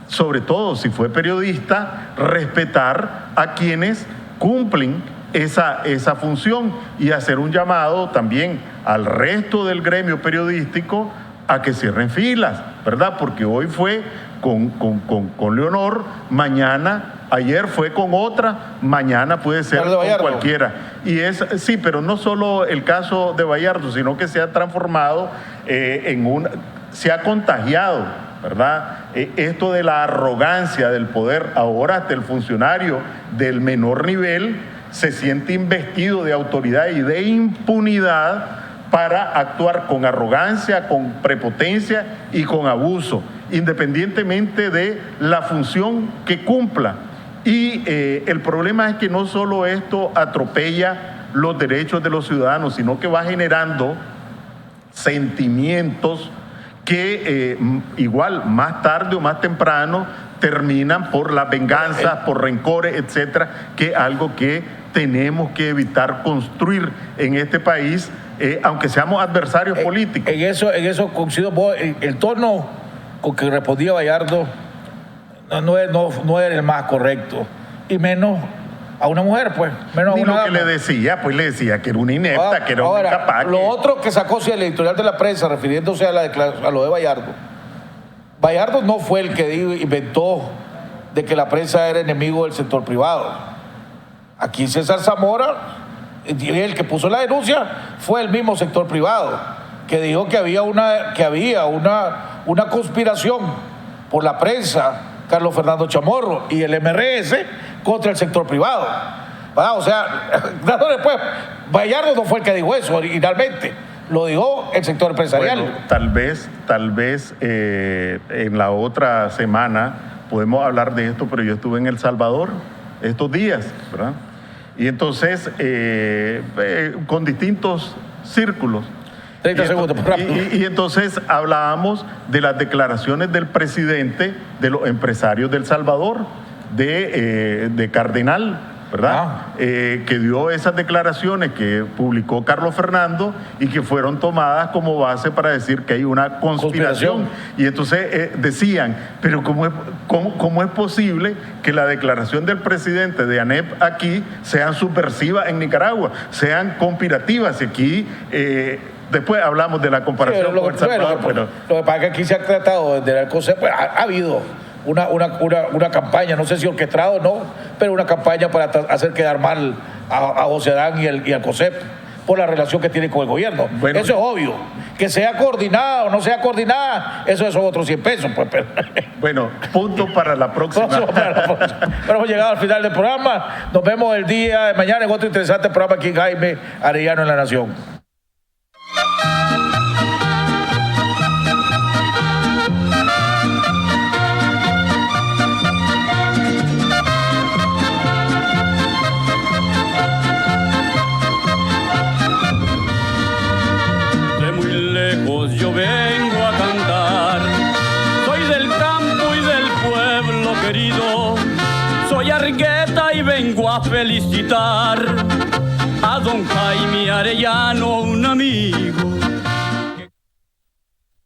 sobre todo si fue periodista, respetar a quienes cumplen esa función, y hacer un llamado también al resto del gremio periodístico a que cierren filas, ¿verdad? Porque hoy fue con Leonor, ayer fue con otra, mañana puede ser con cualquiera. Y sí, pero no solo el caso de Bayardo, sino que se ha transformado se ha contagiado, ¿verdad? Esto de la arrogancia del poder. Ahora hasta el funcionario del menor nivel se siente investido de autoridad y de impunidad para actuar con arrogancia, con prepotencia y con abuso, independientemente de la función que cumpla. Y el problema es que no solo esto atropella los derechos de los ciudadanos, sino que va generando sentimientos que igual más tarde o más temprano terminan por las venganzas, por rencores, etcétera, que es algo que tenemos que evitar construir en este país, aunque seamos adversarios políticos. En eso coincido. El tono con que respondía Bayardo no era el más correcto, y menos a una mujer, pues, menos Ni a una lo dama. que le decía que era una inepta, que era una incapaz. Lo otro que sacó el editorial de la prensa, refiriéndose a lo de Bayardo no fue el que inventó de que la prensa era enemigo del sector privado. Aquí César Zamora, el que puso la denuncia, fue el mismo sector privado, que dijo que había una conspiración por la prensa, Carlos Fernando Chamorro y el MRS, contra el sector privado. O sea, después, Bayardo no fue el que dijo eso originalmente, lo dijo el sector empresarial. Bueno, tal vez en la otra semana podemos hablar de esto, pero yo estuve en El Salvador estos días, ¿verdad? Y entonces, con distintos círculos. 30 segundos, y entonces hablábamos de las declaraciones del presidente de los empresarios del Salvador, de Cardenal, ¿verdad? Que dio esas declaraciones que publicó Carlos Fernando y que fueron tomadas como base para decir que hay una conspiración. Y entonces decían, pero ¿cómo es posible que la declaración del presidente de ANEP aquí sean subversivas en Nicaragua, sean conspirativas? Y aquí después hablamos de la comparación con El Salvador. Lo que pasa es que aquí se ha tratado desde el COSEP, pues, ha habido una campaña, no sé si orquestada o no, pero una campaña para hacer quedar mal a José Adán y al COSEP por la relación que tiene con el gobierno. Bueno, eso es obvio. Que sea coordinada o no sea coordinada, eso son otros 100 pesos. Pues, pero... Bueno, punto para la próxima. Pero hemos llegado al final del programa. Nos vemos el día de mañana en otro interesante programa aquí en Jaime Arellano en La Nación. Yo vengo a cantar, soy del campo y del pueblo querido, soy argueta y vengo a felicitar a don Jaime Arellano, un amigo.